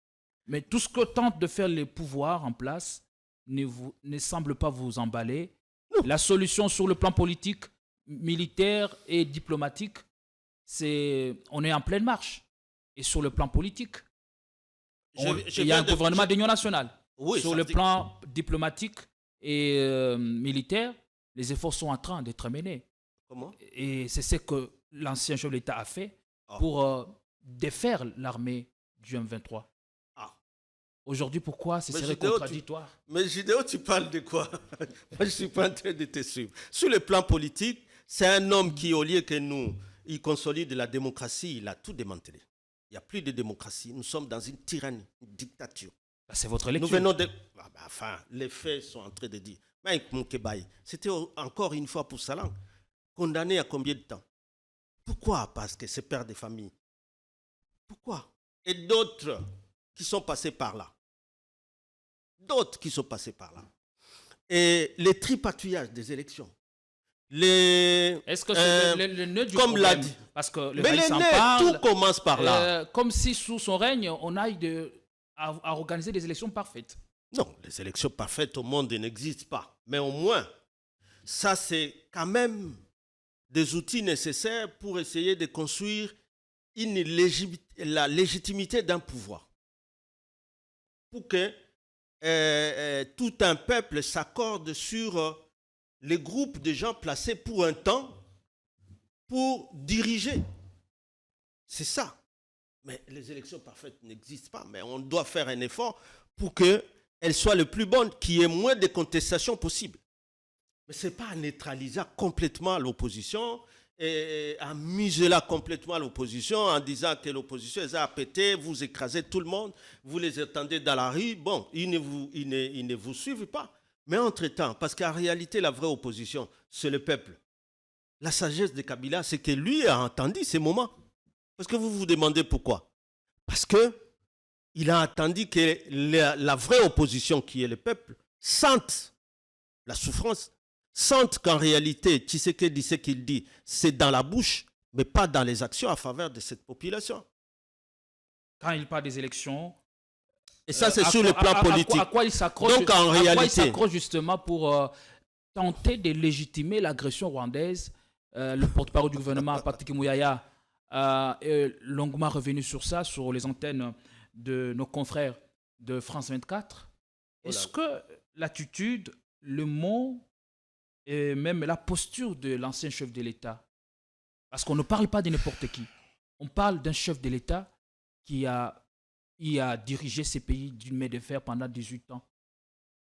Mais tout ce que tente de faire les pouvoirs en place ne semble pas vous emballer. Non. La solution sur le plan politique, militaire et diplomatique, on est en pleine marche. Et sur le plan politique, il y a un gouvernement d'union nationale. Oui, sur le plan diplomatique et militaire, les efforts sont en train d'être menés. Comment? Et c'est ce que l'ancien chef de l'État a fait pour défaire l'armée du M23. Aujourd'hui, pourquoi ce serait contradictoire? Mais Gideon, tu parles de quoi? Moi, je ne suis pas en train de te suivre. Sur le plan politique, c'est un homme qui, au lieu que nous, il consolide la démocratie, il a tout démantelé. Il n'y a plus de démocratie. Nous sommes dans une tyrannie, une dictature. C'est votre lecture. Nous venons de... Enfin, les faits sont en train de dire. Mike Moukebaye, c'était encore une fois pour Salang. Condamné à combien de temps? Pourquoi? Parce que c'est père de famille. Pourquoi? Et d'autres qui sont passés par là. D'autres qui sont passés par là. Et les tripatouillages des élections. Est-ce que c'est le nœud du comme problème? Parce que le mais s'en parle, tout commence par là. Comme si sous son règne, on aille à organiser des élections parfaites. Non, les élections parfaites au monde n'existent pas. Mais au moins, ça c'est quand même des outils nécessaires pour essayer de construire la légitimité d'un pouvoir. Pour que tout un peuple s'accorde sur les groupes de gens placés pour un temps pour diriger. C'est ça. Mais les élections parfaites n'existent pas. Mais on doit faire un effort pour qu'elles soient les plus bonnes, qu'il y ait moins de contestations possibles. Mais ce n'est pas en neutralisant complètement l'opposition et en muselant complètement l'opposition, en disant que l'opposition est à péter, vous écrasez tout le monde, vous les attendez dans la rue. Bon, ils ne vous suivent pas. Mais entre-temps, parce qu'en réalité, la vraie opposition, c'est le peuple. La sagesse de Kabila, c'est que lui a entendu ces moments. Parce que vous vous demandez pourquoi. Parce qu'il a attendu que la vraie opposition, qui est le peuple, sente la souffrance, sente qu'en réalité, Tshisekedi dit ce qu'il dit, c'est dans la bouche, mais pas dans les actions en faveur de cette population. Quand il parle des élections, et ça, c'est sur le plan politique. À quoi il s'accroche? Donc, en réalité, quoi il s'accroche justement pour tenter de légitimer l'agression rwandaise? Le porte-parole du gouvernement, Patrick Mouyaya, est longuement revenu sur ça, sur les antennes de nos confrères de France 24. Est-ce que l'attitude, le mot et même la posture de l'ancien chef de l'État, parce qu'on ne parle pas de n'importe qui, on parle d'un chef de l'État qui a dirigé ces pays d'une main de fer pendant 18 ans.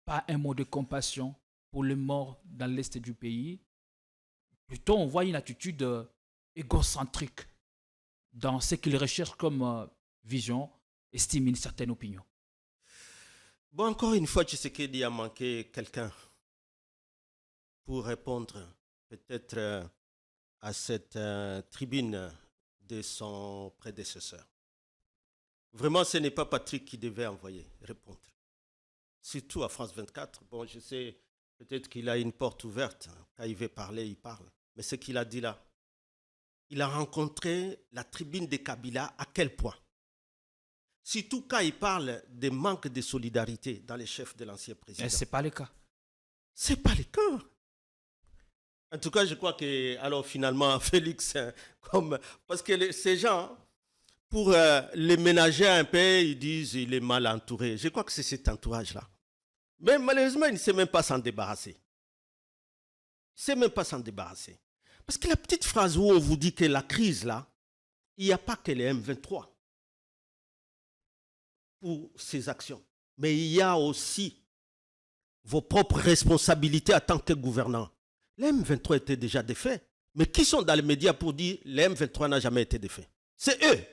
Pas un mot de compassion pour les morts dans l'est du pays. Plutôt, on voit une attitude égocentrique dans ce qu'il recherche comme vision, estime une certaine opinion. Bon, encore une fois, Tshisekedi a manqué quelqu'un pour répondre peut-être à cette tribune de son prédécesseur. Vraiment, ce n'est pas Patrick qui devait envoyer répondre. Surtout à France 24. Bon, je sais, peut-être qu'il a une porte ouverte. Quand il veut parler, il parle. Mais ce qu'il a dit là, il a rencontré la tribune de Kabila à quel point? Surtout quand il parle des manques de solidarité dans les chefs de l'ancien président. Ce n'est pas le cas. Ce n'est pas le cas. En tout cas, je crois que, alors finalement, Félix, parce que ces gens, pour les ménager un peu, ils disent qu'il est mal entouré. Je crois que c'est cet entourage-là. Mais malheureusement, il ne sait même pas s'en débarrasser. Il ne sait même pas s'en débarrasser. Parce que la petite phrase où on vous dit que la crise, là, il n'y a pas que les M23 pour ces actions. Mais il y a aussi vos propres responsabilités en tant que gouvernant. Les M23 étaient déjà défaits. Mais qui sont dans les médias pour dire que les M23 n'a jamais été défaits? C'est eux.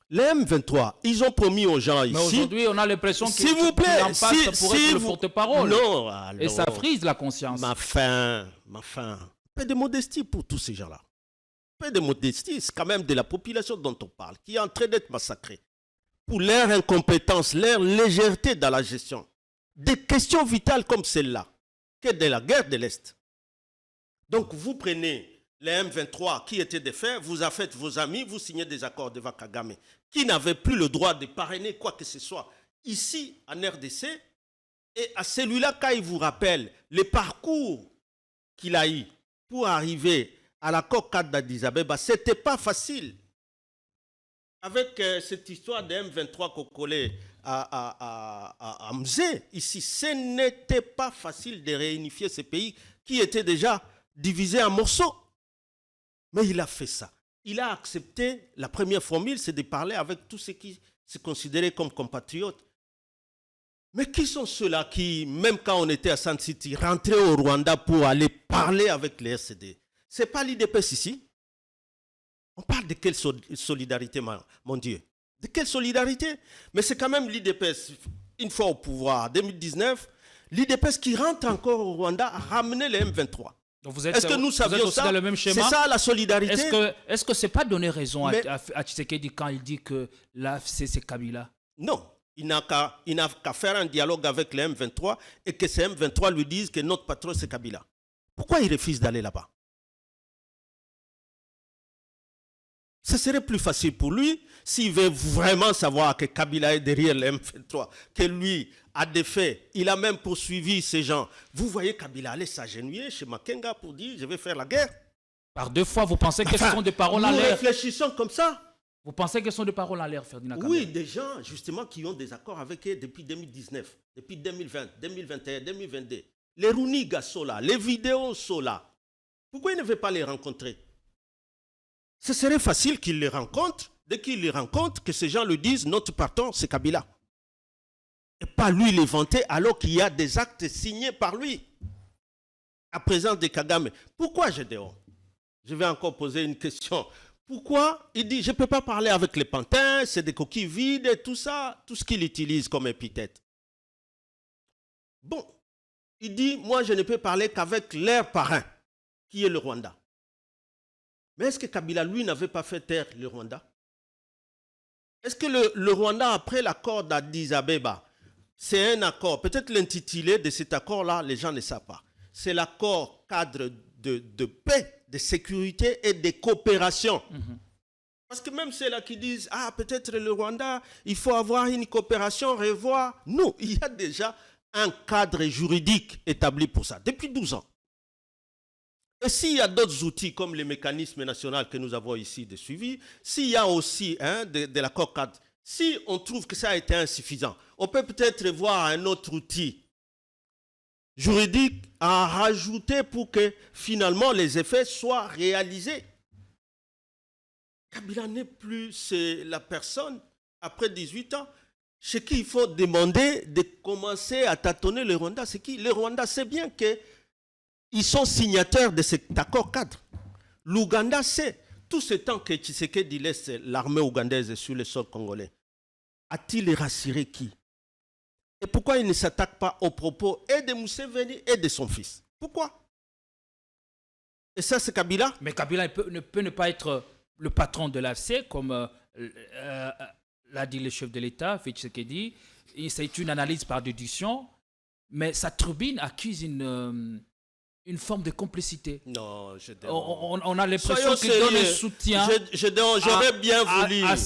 Les M23, ils ont promis aux gens ici. Mais aujourd'hui, on a l'impression qu'ils en passent pour être le porte-parole. Non, alors, et ça frise la conscience. Ma fin. Un peu de modestie pour tous ces gens-là. Un peu de modestie, c'est quand même de la population dont on parle, qui est en train d'être massacrée. Pour leur incompétence, leur légèreté dans la gestion. Des questions vitales comme celle-là, que de la guerre de l'Est. Donc vous prenez les M23 qui étaient défaits, vous en faites vos amis, vous signez des accords devant Kagame, qui n'avaient plus le droit de parrainer quoi que ce soit ici en RDC. Et à celui-là, quand il vous rappelle le parcours qu'il a eu pour arriver à l'accord 4 d'Addis Abeba, ce n'était pas facile. Avec cette histoire de M23 qu'on collait à Mzé, ici, ce n'était pas facile de réunifier ces pays qui étaient déjà divisés en morceaux. Mais il a fait ça. Il a accepté, la première formule, c'est de parler avec tous ceux qui se considéraient comme compatriotes. Mais qui sont ceux-là qui, même quand on était à San City, rentraient au Rwanda pour aller parler avec les RCD? Ce n'est pas l'IDPS ici. On parle de quelle solidarité, mon Dieu? De quelle solidarité? Mais c'est quand même l'IDPS, une fois au pouvoir, en 2019, l'IDPS qui rentre encore au Rwanda a ramené les M23. Est-ce que nous savions ça? C'est ça la solidarité? Est-ce que ce n'est pas donner raison à Tshisekedi quand il dit que l'AFC c'est Kabila? Non. Il n'a qu'à faire un dialogue avec les M23 et que ces M23 lui disent que notre patron c'est Kabila. Pourquoi il refuse d'aller là-bas? Ce serait plus facile pour lui s'il veut vraiment savoir que Kabila est derrière les M23, que lui a des faits. Il a même poursuivi ces gens. Vous voyez Kabila aller s'agenouiller chez Makenga pour dire je vais faire la guerre. Par deux fois, vous pensez que ce sont des paroles en l'air? Nous réfléchissons comme ça. Vous pensez que ce sont des paroles en l'air, Ferdinand Kambere? Oui, des gens justement qui ont des accords avec eux depuis 2019, depuis 2020, 2021, 2022. Les Runiga sont là, les vidéos sont là. Pourquoi il ne veut pas les rencontrer? Ce serait facile qu'il les rencontre. Dès qu'il les rencontre, que ces gens le disent, notre patron, c'est Kabila. Et pas lui les vanter alors qu'il y a des actes signés par lui. à présence de Kagame. Pourquoi Gédéon? Je vais encore poser une question. Pourquoi il dit, je ne peux pas parler avec les pantins, c'est des coquilles vides et tout ça, tout ce qu'il utilise comme épithète. Bon, il dit, moi je ne peux parler qu'avec leur parrain, qui est le Rwanda. Mais est-ce que Kabila, lui, n'avait pas fait taire le Rwanda? Est-ce que le Rwanda, après l'accord d'Addis Abeba, c'est un accord, peut-être l'intitulé de cet accord-là, les gens ne savent pas. C'est l'accord cadre de paix, de sécurité et de coopération. Parce que même ceux-là qui disent, ah, peut-être le Rwanda, il faut avoir une coopération, revoir. Non, il y a déjà un cadre juridique établi pour ça, depuis 12 ans. Et s'il y a d'autres outils comme les mécanismes nationaux que nous avons ici de suivi, s'il y a aussi de l'accord cadre, si on trouve que ça a été insuffisant, on peut peut-être voir un autre outil juridique à rajouter pour que finalement les effets soient réalisés. Kabila n'est plus la personne, après 18 ans, chez qui il faut demander de commencer à tâtonner le Rwanda. C'est qui? Le Rwanda sait bien qu'ils sont signataires de cet accord cadre. L'Ouganda sait. Tout ce temps que Tshisekedi laisse l'armée ougandaise sur le sol congolais, a-t-il rassuré qui? Et pourquoi il ne s'attaque pas aux propos et de Museveni et de son fils? Pourquoi? Et ça, c'est Kabila? Mais Kabila ne peut ne pas être le patron de l'AFC, comme l'a dit le chef de l'État, Tshisekedi. C'est une analyse par déduction, mais sa tribune accuse une forme de complicité. Non, on a l'impression qu'il donne un soutien j'aurais bien voulu à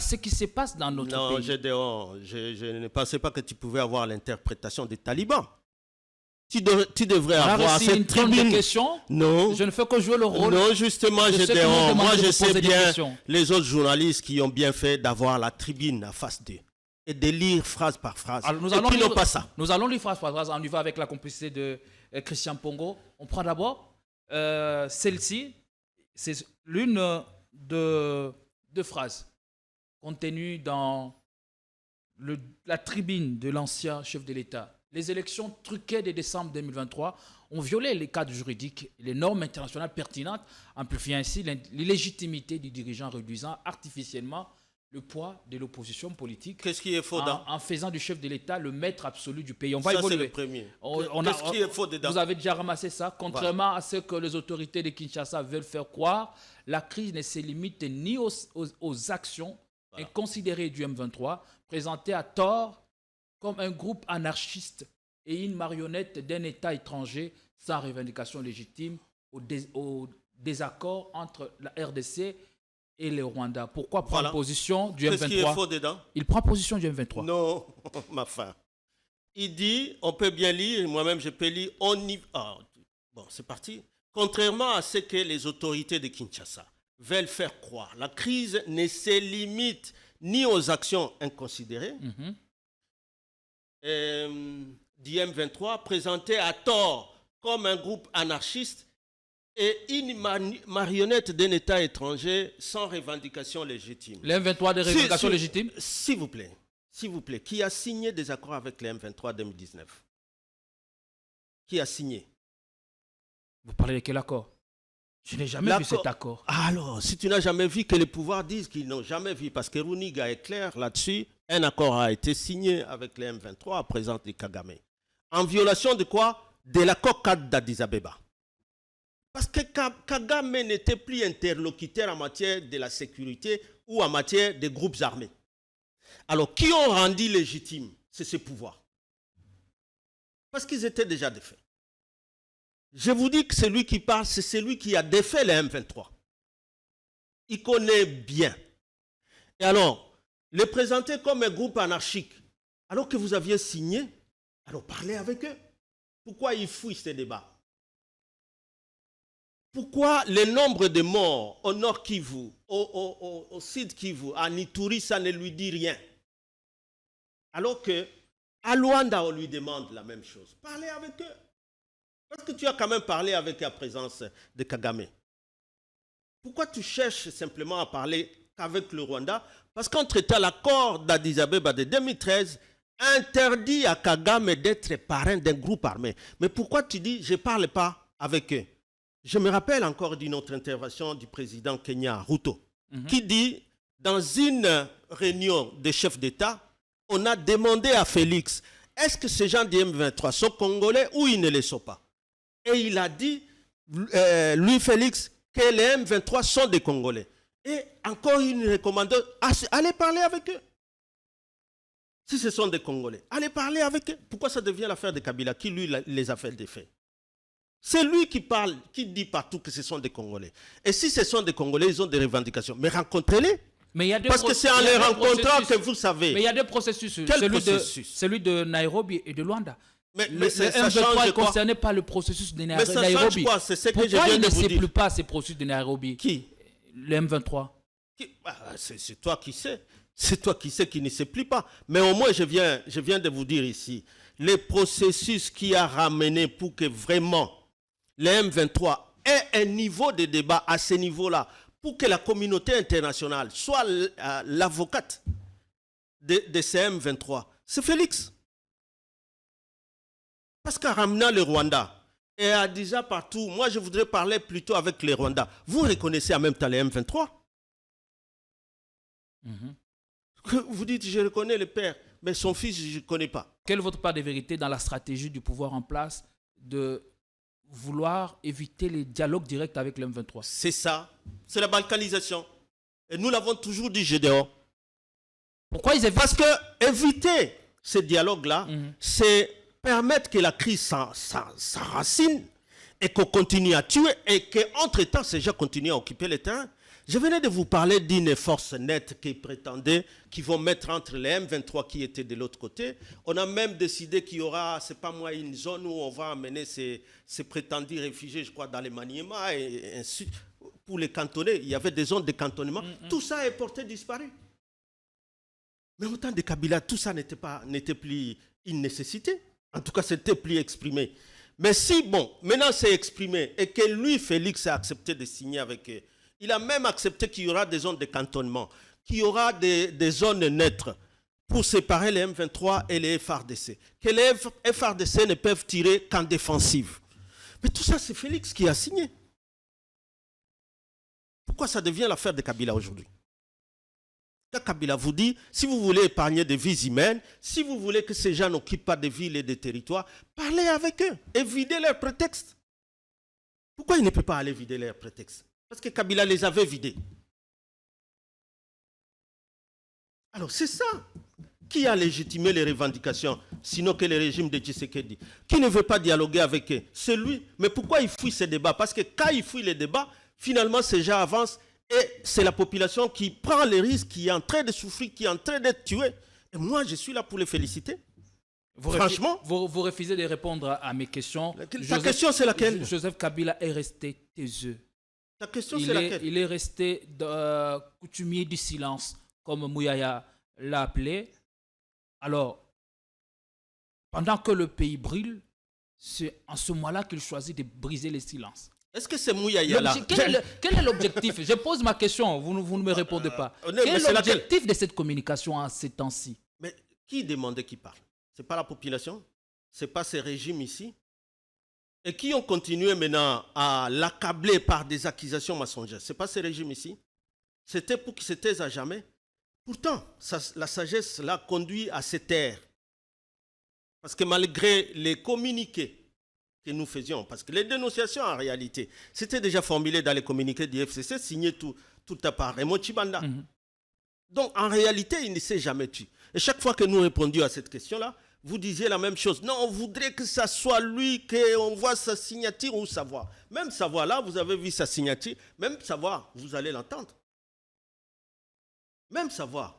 ce qui se passe dans notre non, pays. Je ne pensais pas que tu pouvais avoir l'interprétation des talibans. Tu devrais avoir cette tribune. Non. Je ne fais que jouer le rôle. Non, justement, Gédéon, moi je sais bien les autres journalistes qui ont bien fait d'avoir la tribune à face d'eux et de lire phrase par phrase. Alors, pas ça. Nous allons lire phrase par phrase. On y va avec la complicité de Christian Pongo. On prend d'abord celle-ci. C'est l'une de phrases contenues dans la tribune de l'ancien chef de l'État. Les élections truquées de décembre 2023 ont violé les cadres juridiques et les normes internationales pertinentes, amplifiant ainsi l'illégitimité du dirigeant, réduisant artificiellement le poids de l'opposition politique. Qu'est-ce qui est faux dedans? En faisant du chef de l'État le maître absolu du pays. On va ça, évoluer. C'est le premier. Qu'est-ce qui est faux dedans? Vous avez déjà ramassé ça. Contrairement à ce que les autorités de Kinshasa veulent faire croire, la crise ne se limite ni aux actions inconsidérées du M23, présentées à tort comme un groupe anarchiste et une marionnette d'un État étranger sans revendication légitime au désaccord entre la RDC et le Rwanda. Pourquoi prendre position du M23? Qu'est-ce qui est faux dedans? Il prend position du M23. Non, ma femme. Il dit, on peut bien lire, moi-même je peux lire, bon, c'est parti. Contrairement à ce que les autorités de Kinshasa veulent faire croire, la crise ne se limite ni aux actions inconsidérées, du M23, présenté à tort comme un groupe anarchiste et une marionnette d'un État étranger sans revendication légitime. Le M23 des revendications légitimes? S'il vous plaît, qui a signé des accords avec le M23 2019? Qui a signé? Vous parlez de quel accord? Je n'ai jamais vu cet accord. Alors, si tu n'as jamais vu, que les pouvoirs disent qu'ils n'ont jamais vu, parce que Runiga est clair là-dessus, un accord a été signé avec les M23 à présent de Kagame. En violation de quoi? De l'accord cadre d'Addis Abeba. Parce que Kagame n'était plus interlocuteur en matière de la sécurité ou en matière des groupes armés. Alors, qui ont rendu légitime? C'est ces pouvoirs. Parce qu'ils étaient déjà défaits. Je vous dis que celui qui parle, c'est celui qui a défait les M23. Il connaît bien. Et alors, les présenter comme un groupe anarchique, alors que vous aviez signé, alors parlez avec eux. Pourquoi ils fouillent ces débats? Pourquoi le nombre de morts au Nord Kivu, au Sud Kivu, à Nituri, ça ne lui dit rien? Alors que à Luanda, on lui demande la même chose. Parlez avec eux. Parce que tu as quand même parlé avec la présence de Kagame. Pourquoi tu cherches simplement à parler qu'avec le Rwanda? Parce qu'entre-temps, l'accord d'Addis Abeba de 2013 interdit à Kagame d'être parrain d'un groupe armé. Mais pourquoi tu dis je ne parle pas avec eux. Je me rappelle encore d'une autre intervention du président Kenya, Ruto, qui dit, dans une réunion des chefs d'État, on a demandé à Félix, est-ce que ces gens du M23 sont congolais ou ils ne le sont pas? Et il a dit, lui Félix, que les M23 sont des Congolais. Et encore une recommandation, allez parler avec eux. Si ce sont des Congolais, allez parler avec eux. Pourquoi ça devient l'affaire de Kabila, qui lui les a fait des faits? C'est lui qui parle, qui dit partout que ce sont des Congolais. Et si ce sont des Congolais, ils ont des revendications. Mais rencontrez-les. Mais il y a parce que c'est en les rencontrant que vous savez. Mais il y a deux processus. Celui de Nairobi et de Luanda. Mais ça M23 est concerné par le processus de Nairobi. Mais ça change quoi? C'est ce que je viens de vous dire. Pourquoi il ne sait plus pas ces processus de Nairobi? Qui? Le M23. C'est toi qui sais. C'est toi qui sais qui ne sait plus pas. Mais au moins, je viens de vous dire ici, les processus qui a ramené pour que vraiment le M23 ait un niveau de débat à ce niveau-là, pour que la communauté internationale soit l'avocate de ces M23, c'est Félix. Parce qu'en ramenant le Rwanda, et à déjà partout, moi je voudrais parler plutôt avec les Rwandais. Vous reconnaissez en même temps les M23? Vous dites, je reconnais le père, mais son fils, je ne connais pas. Quelle est votre part de vérité dans la stratégie du pouvoir en place de vouloir éviter les dialogues directs avec le M23? C'est ça, c'est la balkanisation. Et nous l'avons toujours dit, Gédéon. Pourquoi ils évitent? Parce que éviter ces dialogues-là, c'est permettre que la crise s'enracine et qu'on continue à tuer et qu'entre-temps, ces gens continuent à occuper le terrain. Je venais de vous parler d'une force nette qui prétendait qu'ils vont mettre entre les M23 qui étaient de l'autre côté. On a même décidé qu'il y aura, c'est pas moi, une zone où on va amener ces prétendus réfugiés, je crois, dans les Maniema et ainsi pour les cantonner. Il y avait des zones de cantonnement. Tout ça est porté disparu. Mais au temps de Kabila, tout ça n'était plus une nécessité. En tout cas, c'était plus exprimé. Mais si, bon, maintenant c'est exprimé et que lui, Félix, a accepté de signer avec eux, il a même accepté qu'il y aura des zones de cantonnement, qu'il y aura des zones neutres pour séparer les M23 et les FARDC. Que les FARDC ne peuvent tirer qu'en défensive. Mais tout ça, c'est Félix qui a signé. Pourquoi ça devient l'affaire de Kabila aujourd'hui? Kabila vous dit, si vous voulez épargner des vies humaines, si vous voulez que ces gens n'occupent pas des villes et des territoires, parlez avec eux et videz leurs prétextes. Pourquoi il ne peut pas aller vider leurs prétextes? Parce que Kabila les avait vidés. Alors c'est ça qui a légitimé les revendications, sinon que le régime de Tshisekedi, qui ne veut pas dialoguer avec eux. C'est lui. Mais pourquoi il fuit ces débats? Parce que quand il fuit les débats, finalement ces gens avancent et c'est la population qui prend les risques, qui est en train de souffrir, qui est en train d'être tuée. Et moi, je suis là pour les féliciter. Franchement. Vous refusez de répondre à mes questions. Ta question, c'est laquelle? Joseph Kabila est resté taiseux. Ta question, c'est laquelle? Il est resté coutumier du silence, comme Mouyaya l'a appelé. Alors, pendant que le pays brûle, c'est en ce moment-là qu'il choisit de briser le silence. Est-ce que c'est Mouyaya là? Quel est l'objectif? Je pose ma question, vous ne me répondez pas. Quel est l'objectif de cette communication en ces temps-ci? Mais qui demandait qui parle? Ce n'est pas la population? Ce n'est pas ces régimes ici? Et qui ont continué maintenant à l'accabler par des accusations mensongères? Ce n'est pas ces régimes ici? C'était pour qu'ils se taisent à jamais? Pourtant, la sagesse l'a conduit à se taire. Parce que malgré les communiqués que nous faisions, parce que les dénonciations en réalité, c'était déjà formulé dans les communiqués du FCC, signé tout à part Raymond Chibanda. Donc en réalité, il ne s'est jamais tué. Et chaque fois que nous répondions à cette question-là, vous disiez la même chose. Non, on voudrait que ça soit lui, qu'on voit sa signature ou savoir. Même savoir, là, vous avez vu sa signature, même savoir, vous allez l'entendre. Même savoir.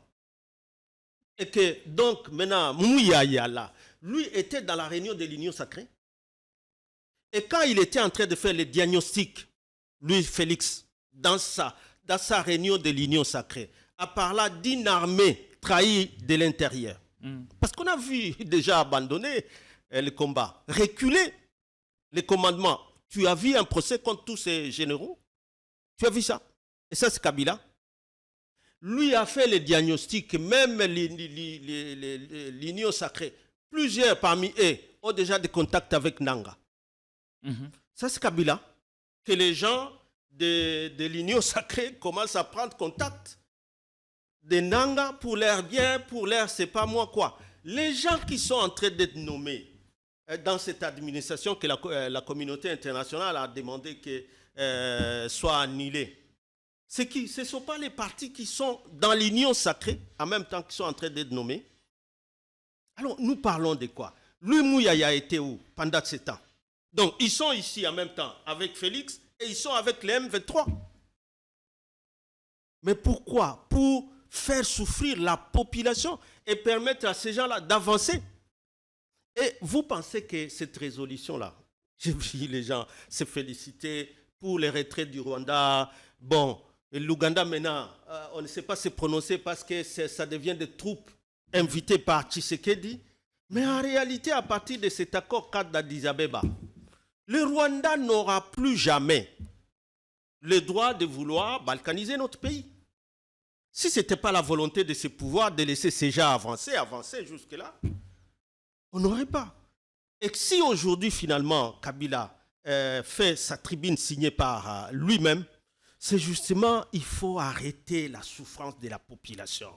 Et que donc maintenant, Mouyaya là, lui était dans la réunion de l'Union sacrée. Et quand il était en train de faire le diagnostic, lui, Félix, dans sa réunion de l'Union sacrée, a parlé d'une armée trahie de l'intérieur. Parce qu'on a vu déjà abandonner le combat, reculer les commandements. Tu as vu un procès contre tous ces généraux? Tu as vu ça? Et ça, c'est Kabila. Lui a fait le diagnostic, même l'Union sacrée. Plusieurs parmi eux ont déjà des contacts avec Nanga. Ça, c'est Kabila. Que les gens de l'Union sacrée commencent à prendre contact des Nanga pour leur bien, pour leur c'est pas moi quoi. Les gens qui sont en train d'être nommés dans cette administration que la communauté internationale a demandé que soit annulée, c'est qui? Ce ne sont pas les partis qui sont dans l'Union sacrée en même temps qui sont en train d'être nommés. Alors, nous parlons de quoi? Louis Mouyaya était où pendant ce temps? Donc, ils sont ici en même temps avec Félix et ils sont avec les M23. Mais pourquoi? Pour faire souffrir la population et permettre à ces gens-là d'avancer. Et vous pensez que cette résolution-là, j'ai vu les gens se féliciter pour les retraits du Rwanda. Bon, l'Ouganda maintenant, on ne sait pas se prononcer parce que ça devient des troupes invitées par Tshisekedi. Mais en réalité, à partir de cet accord cadre d'Addis Abeba, le Rwanda n'aura plus jamais le droit de vouloir balkaniser notre pays. Si ce n'était pas la volonté de ce pouvoir de laisser ces gens avancer jusque-là, on n'aurait pas. Et si aujourd'hui, finalement, Kabila fait sa tribune signée par lui-même, c'est justement, il faut arrêter la souffrance de la population.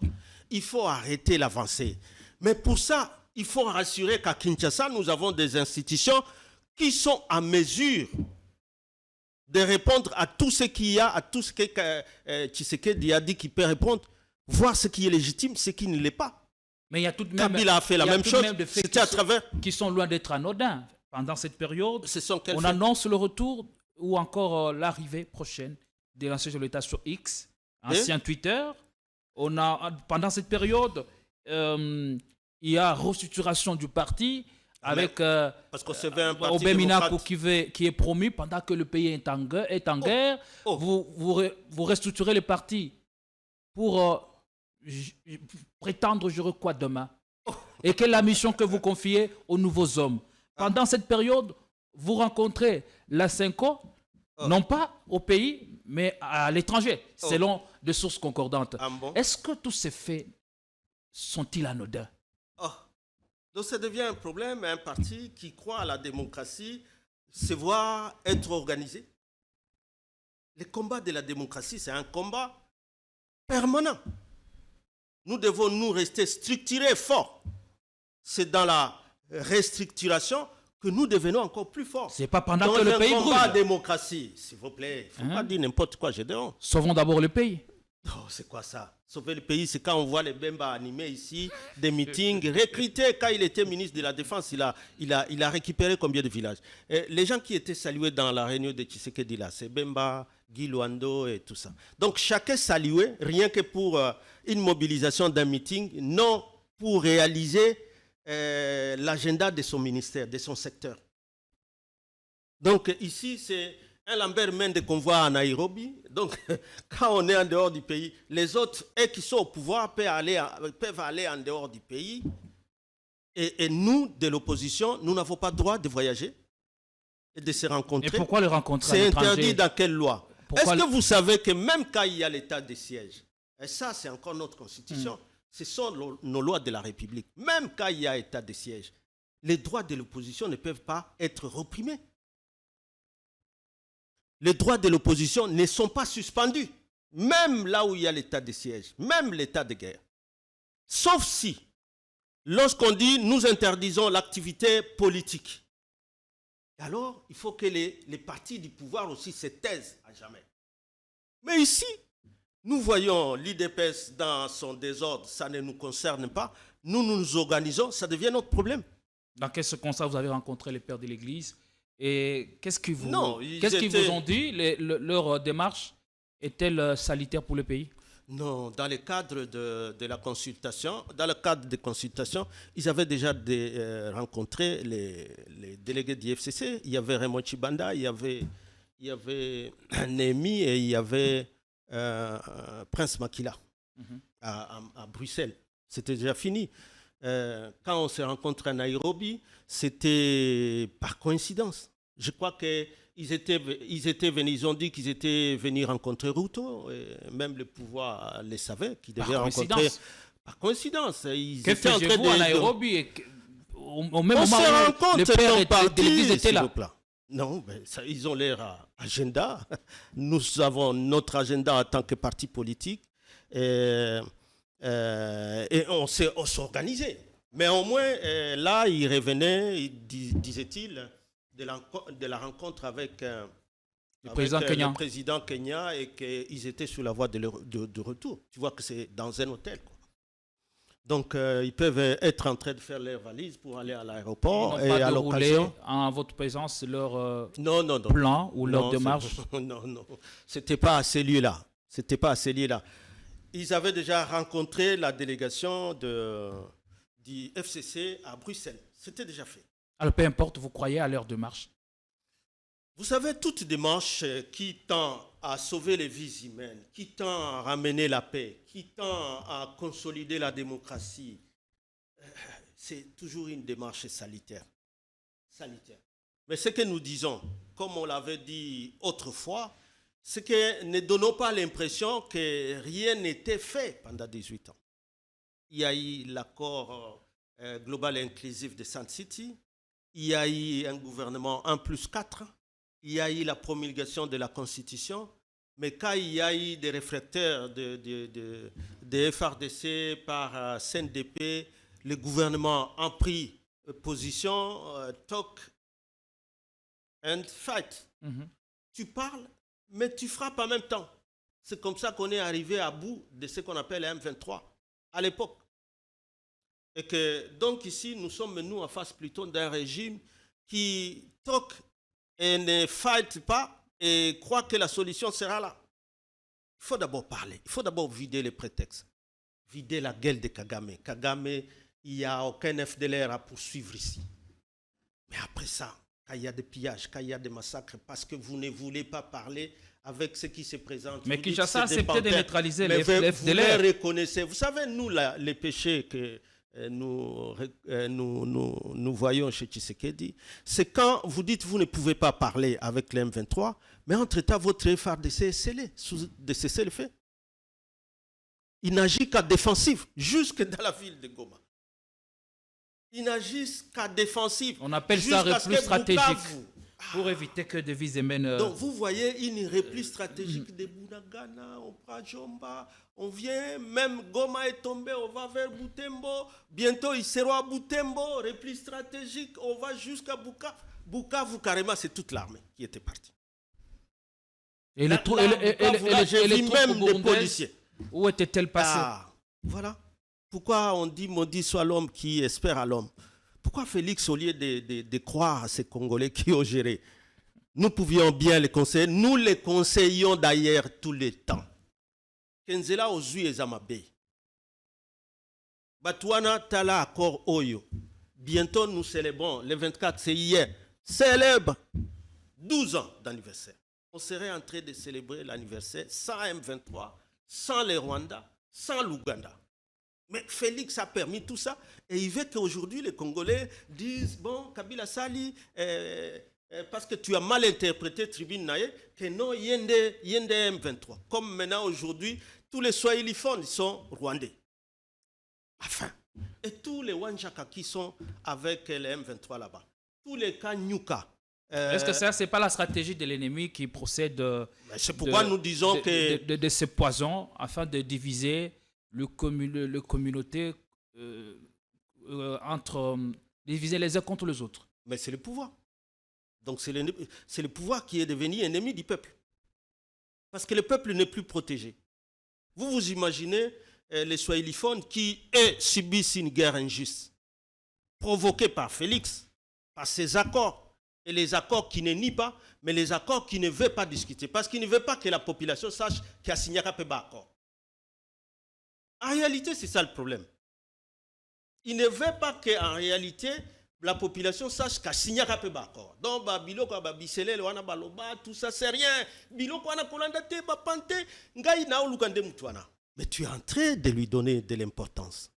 Il faut arrêter l'avancée. Mais pour ça, il faut rassurer qu'à Kinshasa, nous avons des institutions qui sont en mesure de répondre à tout ce qu'il y a, à tout ce que Tshisekedi a dit qu'il peut répondre, voir ce qui est légitime, ce qui ne l'est pas. Mais il y a tout de même, Kabila a fait la même chose, c'était à travers... qui sont loin d'être anodins. Pendant cette période, on fait? annonce le retour ou encore l'arrivée prochaine de l'ancien chef de l'État sur X, ancien Twitter. Pendant cette période, il y a restructuration du parti avec parce qu'on se veut un parti Obemina qui est promu pendant que le pays est en guerre. Vous restructurez le parti pour prétendre je quoi demain. Et quelle est la mission que vous confiez aux nouveaux hommes? Pendant cette période, vous rencontrez la Cinco, non pas au pays, mais à l'étranger, selon des sources concordantes. Bon? Est-ce que tous ces faits sont-ils anodins? Donc ça devient un problème, un parti qui croit à la démocratie, se voir être organisé. Le combat de la démocratie, c'est un combat permanent. Nous devons nous rester structurés forts. C'est dans la restructuration que nous devenons encore plus forts. C'est pas pendant que le pays brûle. Dans un combat démocratie, s'il vous plaît, il ne faut pas dire n'importe quoi, j'ai honte. Sauvons d'abord le pays. Oh, c'est quoi ça? Sauver le pays, c'est quand on voit les Bemba animés ici, des meetings, recrutés. Quand il était ministre de la Défense, il a récupéré combien de villages? Et les gens qui étaient salués dans la réunion de Tshisekedi là, c'est Bemba, Guy Luando et tout ça. Donc chacun salué, rien que pour une mobilisation d'un meeting, non pour réaliser l'agenda de son ministère, de son secteur. Donc ici, c'est un Lambert Mende qu'on voit à Nairobi. Donc, quand on est en dehors du pays, les autres, eux qui sont au pouvoir, peuvent aller en dehors du pays. Et nous, de l'opposition, nous n'avons pas le droit de voyager et de se rencontrer. Et pourquoi le rencontrer? C'est interdit dans quelle loi? Pourquoi Est-ce que vous savez que même quand il y a l'état de siège, et ça c'est encore notre constitution, ce sont nos lois de la République, même quand il y a état de siège, les droits de l'opposition ne peuvent pas être reprimés. Les droits de l'opposition ne sont pas suspendus, même là où il y a l'état de siège, même l'état de guerre. Sauf si, lorsqu'on dit nous interdisons l'activité politique, alors il faut que les partis du pouvoir aussi se taisent à jamais. Mais ici, nous voyons l'IDPS dans son désordre, ça ne nous concerne pas. Nous nous organisons, ça devient notre problème. Dans quel circonstance vous avez rencontré les pères de l'Église? Et qu'est-ce qu'ils vous ont dit? Leur démarche est-elle salutaire pour le pays? Non, dans le cadre de la consultation, ils avaient déjà rencontré les délégués du FCC. Il y avait Raymond Chibanda, il y avait Némi et il y avait Prince Makila à Bruxelles. C'était déjà fini. Quand on s'est rencontrés à Nairobi, c'était par coïncidence. Je crois qu'ils étaient venus, ils ont dit qu'ils étaient venus rencontrer Ruto, et même le pouvoir les savait, qu'ils devaient rencontrer. Par coïncidence. Que faisiez-vous à Nairobi au même moment où le père de l'Église était là? Non, mais ils ont leur agenda. Nous avons notre agenda en tant que parti politique et on s'est organisé. Mais au moins, là, il revenait, disait-il, de la rencontre avec, Le président Kenya. le président Kenya et qu'ils étaient sur la voie de retour. Tu vois que c'est dans un hôtel, quoi. Donc, ils peuvent être en train de faire leurs valises pour aller à l'aéroport et à l'occasion. En votre présence leur Non. plan ou leur Non, démarche. Non. C'était pas à celui-là. C'était pas à celui-là. Ils avaient déjà rencontré la délégation du FCC à Bruxelles. C'était déjà fait. Alors, peu importe, vous croyez à leur démarche. Vous savez, toute démarche qui tend à sauver les vies humaines, qui tend à ramener la paix, qui tend à consolider la démocratie, c'est toujours une démarche salutaire. Mais ce que nous disons, comme on l'avait dit autrefois, c'est que ne donnons pas l'impression que rien n'était fait pendant 18 ans. Il y a eu l'accord global et inclusif de Sun City, il y a eu un gouvernement 1+4, il y a eu la promulgation de la Constitution, mais quand il y a eu des réfractaires de FRDC par CNDP, le gouvernement a pris position, talk and fight. Tu parles, mais tu frappes en même temps. C'est comme ça qu'on est arrivé à bout de ce qu'on appelle les M23 à l'époque. Et que donc ici, nous sommes nous en face plutôt d'un régime qui toque et ne fight pas et croit que la solution sera là. Il faut d'abord parler, il faut d'abord vider les prétextes, vider la gueule de Kagame. Kagame, il n'y a aucun FDLR à poursuivre ici. Mais après ça, quand il y a des pillages, quand il y a des massacres, parce que vous ne voulez pas parler avec ce qui se présente. Mais Kinshasa a accepté de neutraliser les FDLR. FDLR. Vous les reconnaissez. Vous savez, nous, les péchés que nous voyons chez Tshisekedi, c'est quand vous dites que vous ne pouvez pas parler avec les M23, mais entre-temps, votre FARDC est scellé de cesser le fait. Il n'agit qu'à défensive, jusque dans la ville de Goma. Il n'agit qu'à défensive. On appelle ça repli stratégique pour éviter que des vies mènent. Donc vous voyez une repli stratégique de Bunagana, on prend Jomba, on vient, même Goma est tombé, on va vers Butembo, bientôt il sera à Butembo, repli stratégique, on va jusqu'à Bukavu. Bukavu, carrément, c'est toute l'armée qui était partie. Et les troupes burundaises, où étaient-elles passées? Voilà. Pourquoi on dit maudit soit l'homme qui espère à l'homme? Pourquoi Félix, au lieu de croire à ces Congolais qui ont géré, nous pouvions bien les conseiller, nous les conseillons d'ailleurs tout le temps. Kenzela Ozui et Zamabe. Batouana Tala Akor Oyo. Bientôt nous célébrons, le 24, c'est hier, célèbre 12 ans d'anniversaire. On serait en train de célébrer l'anniversaire sans M23, sans les Rwandais, sans l'Ouganda. Mais Félix a permis tout ça et il veut qu'aujourd'hui les Congolais disent bon, Kabila Sali, parce que tu as mal interprété Tribune Naye, que non, il y a des M23. Comme maintenant aujourd'hui, tous les Swahiliphones sont rwandais. Enfin, et tous les Wanjaka qui sont avec les M23 là-bas, tous les Kanyuka. Est-ce que ça, c'est pas la stratégie de l'ennemi qui procède c'est pourquoi nous disons de ces poisons afin de diviser le communauté diviser les uns contre les autres. Mais c'est le pouvoir. Donc c'est le pouvoir qui est devenu ennemi du peuple. Parce que le peuple n'est plus protégé. Vous imaginez les Swahiliphones qui subissent une guerre injuste, provoquée par Félix, par ses accords. Et les accords qui ne nient pas, mais les accords qui ne veulent pas discuter. Parce qu'il ne veut pas que la population sache qu'il y a signé un accord. En réalité, c'est ça le problème. Il ne veut pas qu'en réalité, la population sache qu'il y a signé un accord. Donc, tout ça, c'est rien. Mais tu es en train de lui donner de l'importance.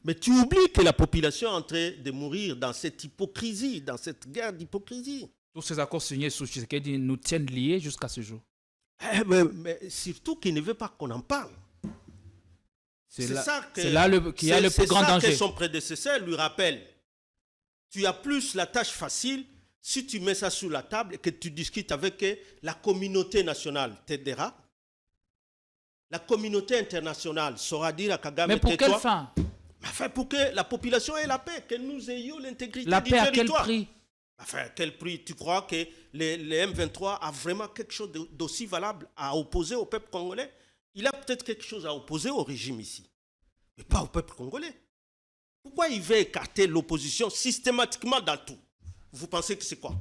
Mais tu oublies que la population est en train de mourir dans cette hypocrisie, dans cette guerre d'hypocrisie. Tous ces accords signés sous Tshisekedi nous tiennent liés jusqu'à ce jour. Mais surtout qu'il ne veut pas qu'on en parle. C'est là qu'il y a le plus grand danger. C'est ça que son prédécesseur lui rappelle. tu as plus la tâche facile si tu mets ça sur la table et que tu discutes avec la communauté nationale, t'aidera. La communauté internationale saura dire à Kagame, Mais pour quelle tais-toi. fin? Enfin, pour que la population ait la paix, que nous ayons l'intégrité La du paix à quel territoire. prix? Enfin, quel prix? Tu crois que les M23 a vraiment quelque chose d'aussi valable à opposer au peuple congolais? Il a peut-être quelque chose à opposer au régime ici, mais pas au peuple congolais. Pourquoi il veut écarter l'opposition systématiquement dans tout? Vous pensez que c'est quoi?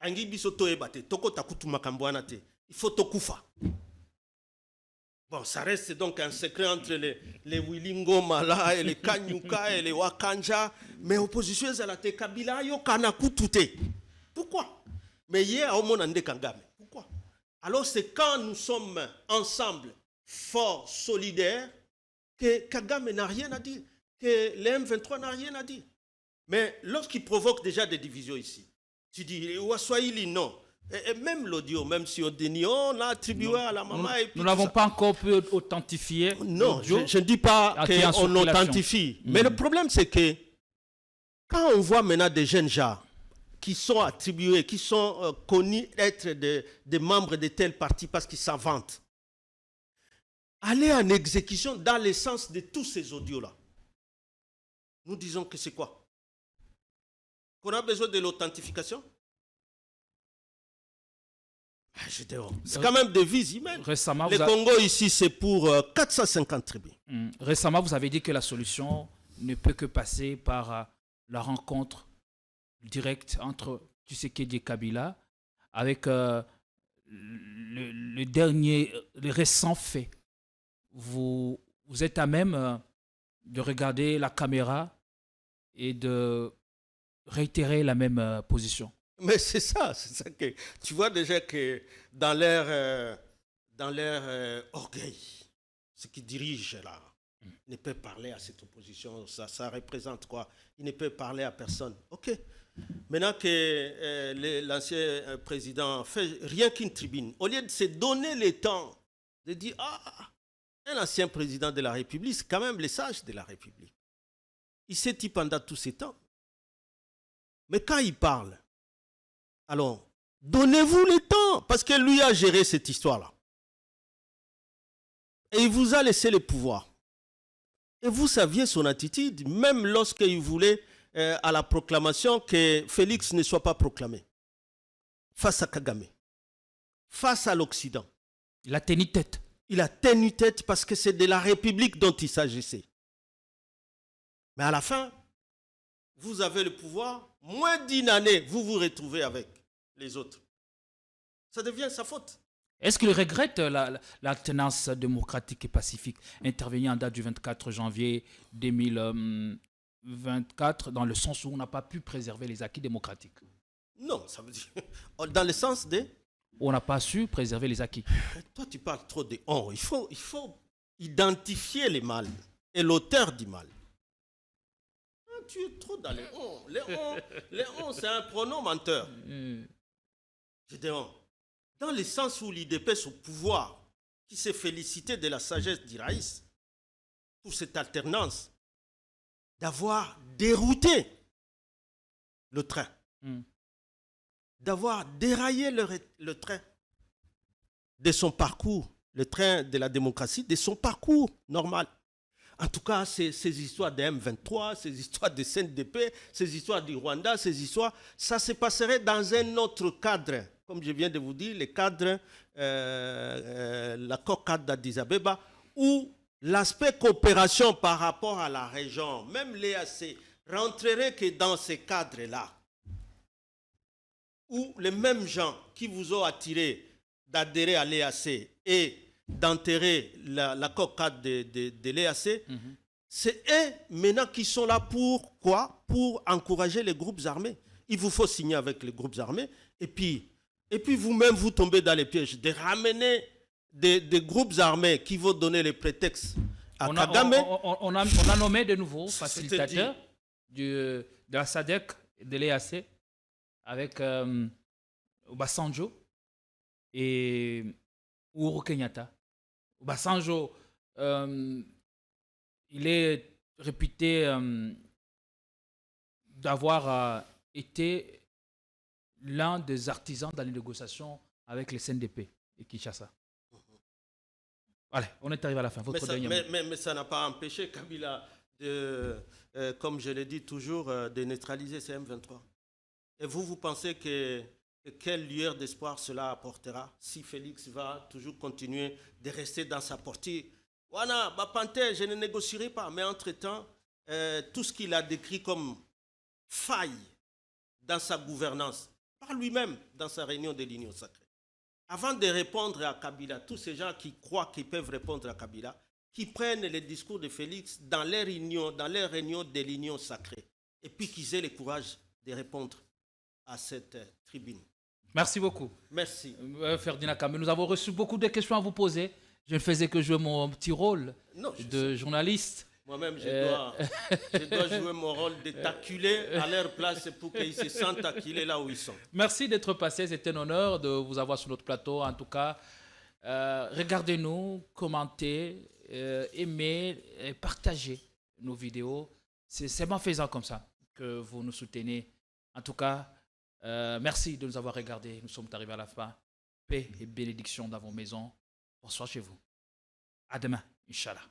Il faut Tokufa. Bon, ça reste donc un secret entre les Wilingo Mala et les Kanyuka et les Wakanja. Mais l'opposition est à la Kabila, yo kanaku touté. Pourquoi? Mais hier, au Monande Kangame. Pourquoi? Alors c'est quand nous sommes ensemble, forts, solidaires, que Kagame n'a rien à dire, que les M23 n'a rien à dire. Mais lorsqu'il provoque déjà des divisions ici, tu dis, Waswahili, non. Et même l'audio, même si on dit, on a attribué à la maman. Nous n'avons pas encore pu authentifier. Non, je ne dis pas qu'on authentifie. Mais le problème, c'est que quand on voit maintenant des jeunes gens qui sont attribués, qui sont connus être des membres de tel parti parce qu'ils s'en vantent, aller en exécution dans le sens de tous ces audios-là, nous disons que c'est quoi? Qu'on a besoin de l'authentification? C'est quand même des vies humaines. Récemment, le Congo ici, c'est pour 450 tribus. Récemment, vous avez dit que la solution ne peut que passer par la rencontre directe entre Tshisekedi et Kabila avec le récent fait. Vous êtes à même de regarder la caméra et de réitérer la même position. Mais c'est ça que tu vois déjà que dans leur orgueil, ce qui dirige là, ne peut parler à cette opposition, ça représente quoi? Il ne peut parler à personne. Ok. Maintenant que l'ancien président fait rien qu'une tribune, au lieu de se donner le temps de dire un ancien président de la République, c'est quand même le sage de la République. Il s'est dit pendant tout ce temps. Mais quand il parle, alors, donnez-vous le temps, parce que lui a géré cette histoire-là. Et il vous a laissé le pouvoir. Et vous saviez son attitude, même lorsqu'il voulait, à la proclamation, que Félix ne soit pas proclamé. Face à Kagame. Face à l'Occident. Il a tenu tête. Il a tenu tête parce que c'est de la République dont il s'agissait. Mais à la fin, vous avez le pouvoir, moins d'une année, vous vous retrouvez avec les autres. Ça devient sa faute. Est-ce qu'il regrette l'alternance démocratique et pacifique intervenue en date du 24 janvier 2024 dans le sens où on n'a pas pu préserver les acquis démocratiques? Non, ça veut dire dans le sens de... On n'a pas su préserver les acquis. Toi, tu parles trop de on. Il faut identifier les mal et l'auteur du mal. Tu es trop dans les on. Les on, c'est un pronom menteur. Je dis on. Dans le sens où l'IDPS au pouvoir, qui s'est félicité de la sagesse d'Iraïs pour cette alternance, d'avoir dérouté le train, d'avoir déraillé le train de son parcours, le train de la démocratie, de son parcours normal. En tout cas, ces histoires de M23, ces histoires de CNDP, ces histoires du Rwanda, ces histoires, ça se passerait dans un autre cadre. Comme je viens de vous dire, le cadre, l'accord cadre d'Addis Abeba, où l'aspect coopération par rapport à la région, même l'EAC, rentrerait que dans ces cadres-là, où les mêmes gens qui vous ont attiré d'adhérer à l'EAC et d'enterrer l'accord cadre de l'EAC, c'est eux maintenant qui sont là pour quoi? Pour encourager les groupes armés. Il vous faut signer avec les groupes armés et puis vous-même vous tombez dans les pièges de ramener des groupes armés qui vont donner les prétextes à Kagame. On a nommé de nouveaux facilitateurs de la SADC et de l'EAC avec Obasanjo et Uhuru Kenyatta. Obasanjo, il est réputé d'avoir été l'un des artisans dans les négociations avec les CNDP et Kinshasa. Allez, on est arrivé à la fin. Mais ça n'a pas empêché Kabila, comme je l'ai dit toujours, de neutraliser ces M23. Et vous pensez que quelle lueur d'espoir cela apportera si Félix va toujours continuer de rester dans sa portée? Voilà, Bapante, je ne négocierai pas. Mais entre-temps, tout ce qu'il a décrit comme faille dans sa gouvernance, par lui-même dans sa réunion de l'Union sacrée. Avant de répondre à Kabila, tous ces gens qui croient qu'ils peuvent répondre à Kabila, qui prennent les discours de Félix dans les réunions de l'Union sacrée, et puis qu'ils aient le courage de répondre à cette tribune. Merci beaucoup. Merci. Ferdinand Kambé, nous avons reçu beaucoup de questions à vous poser. Je ne faisais que jouer mon petit rôle de journaliste. Moi-même, je dois jouer mon rôle de t'acculer à leur place pour qu'ils se sentent acculés là où ils sont. Merci d'être passé. C'était un honneur de vous avoir sur notre plateau. En tout cas, regardez-nous, commentez, aimez, et partagez nos vidéos. C'est seulement faisant comme ça que vous nous soutenez. En tout cas, merci de nous avoir regardés. Nous sommes arrivés à la fin. Paix et bénédiction dans vos maisons. Bonsoir chez vous. À demain, Inch'Allah.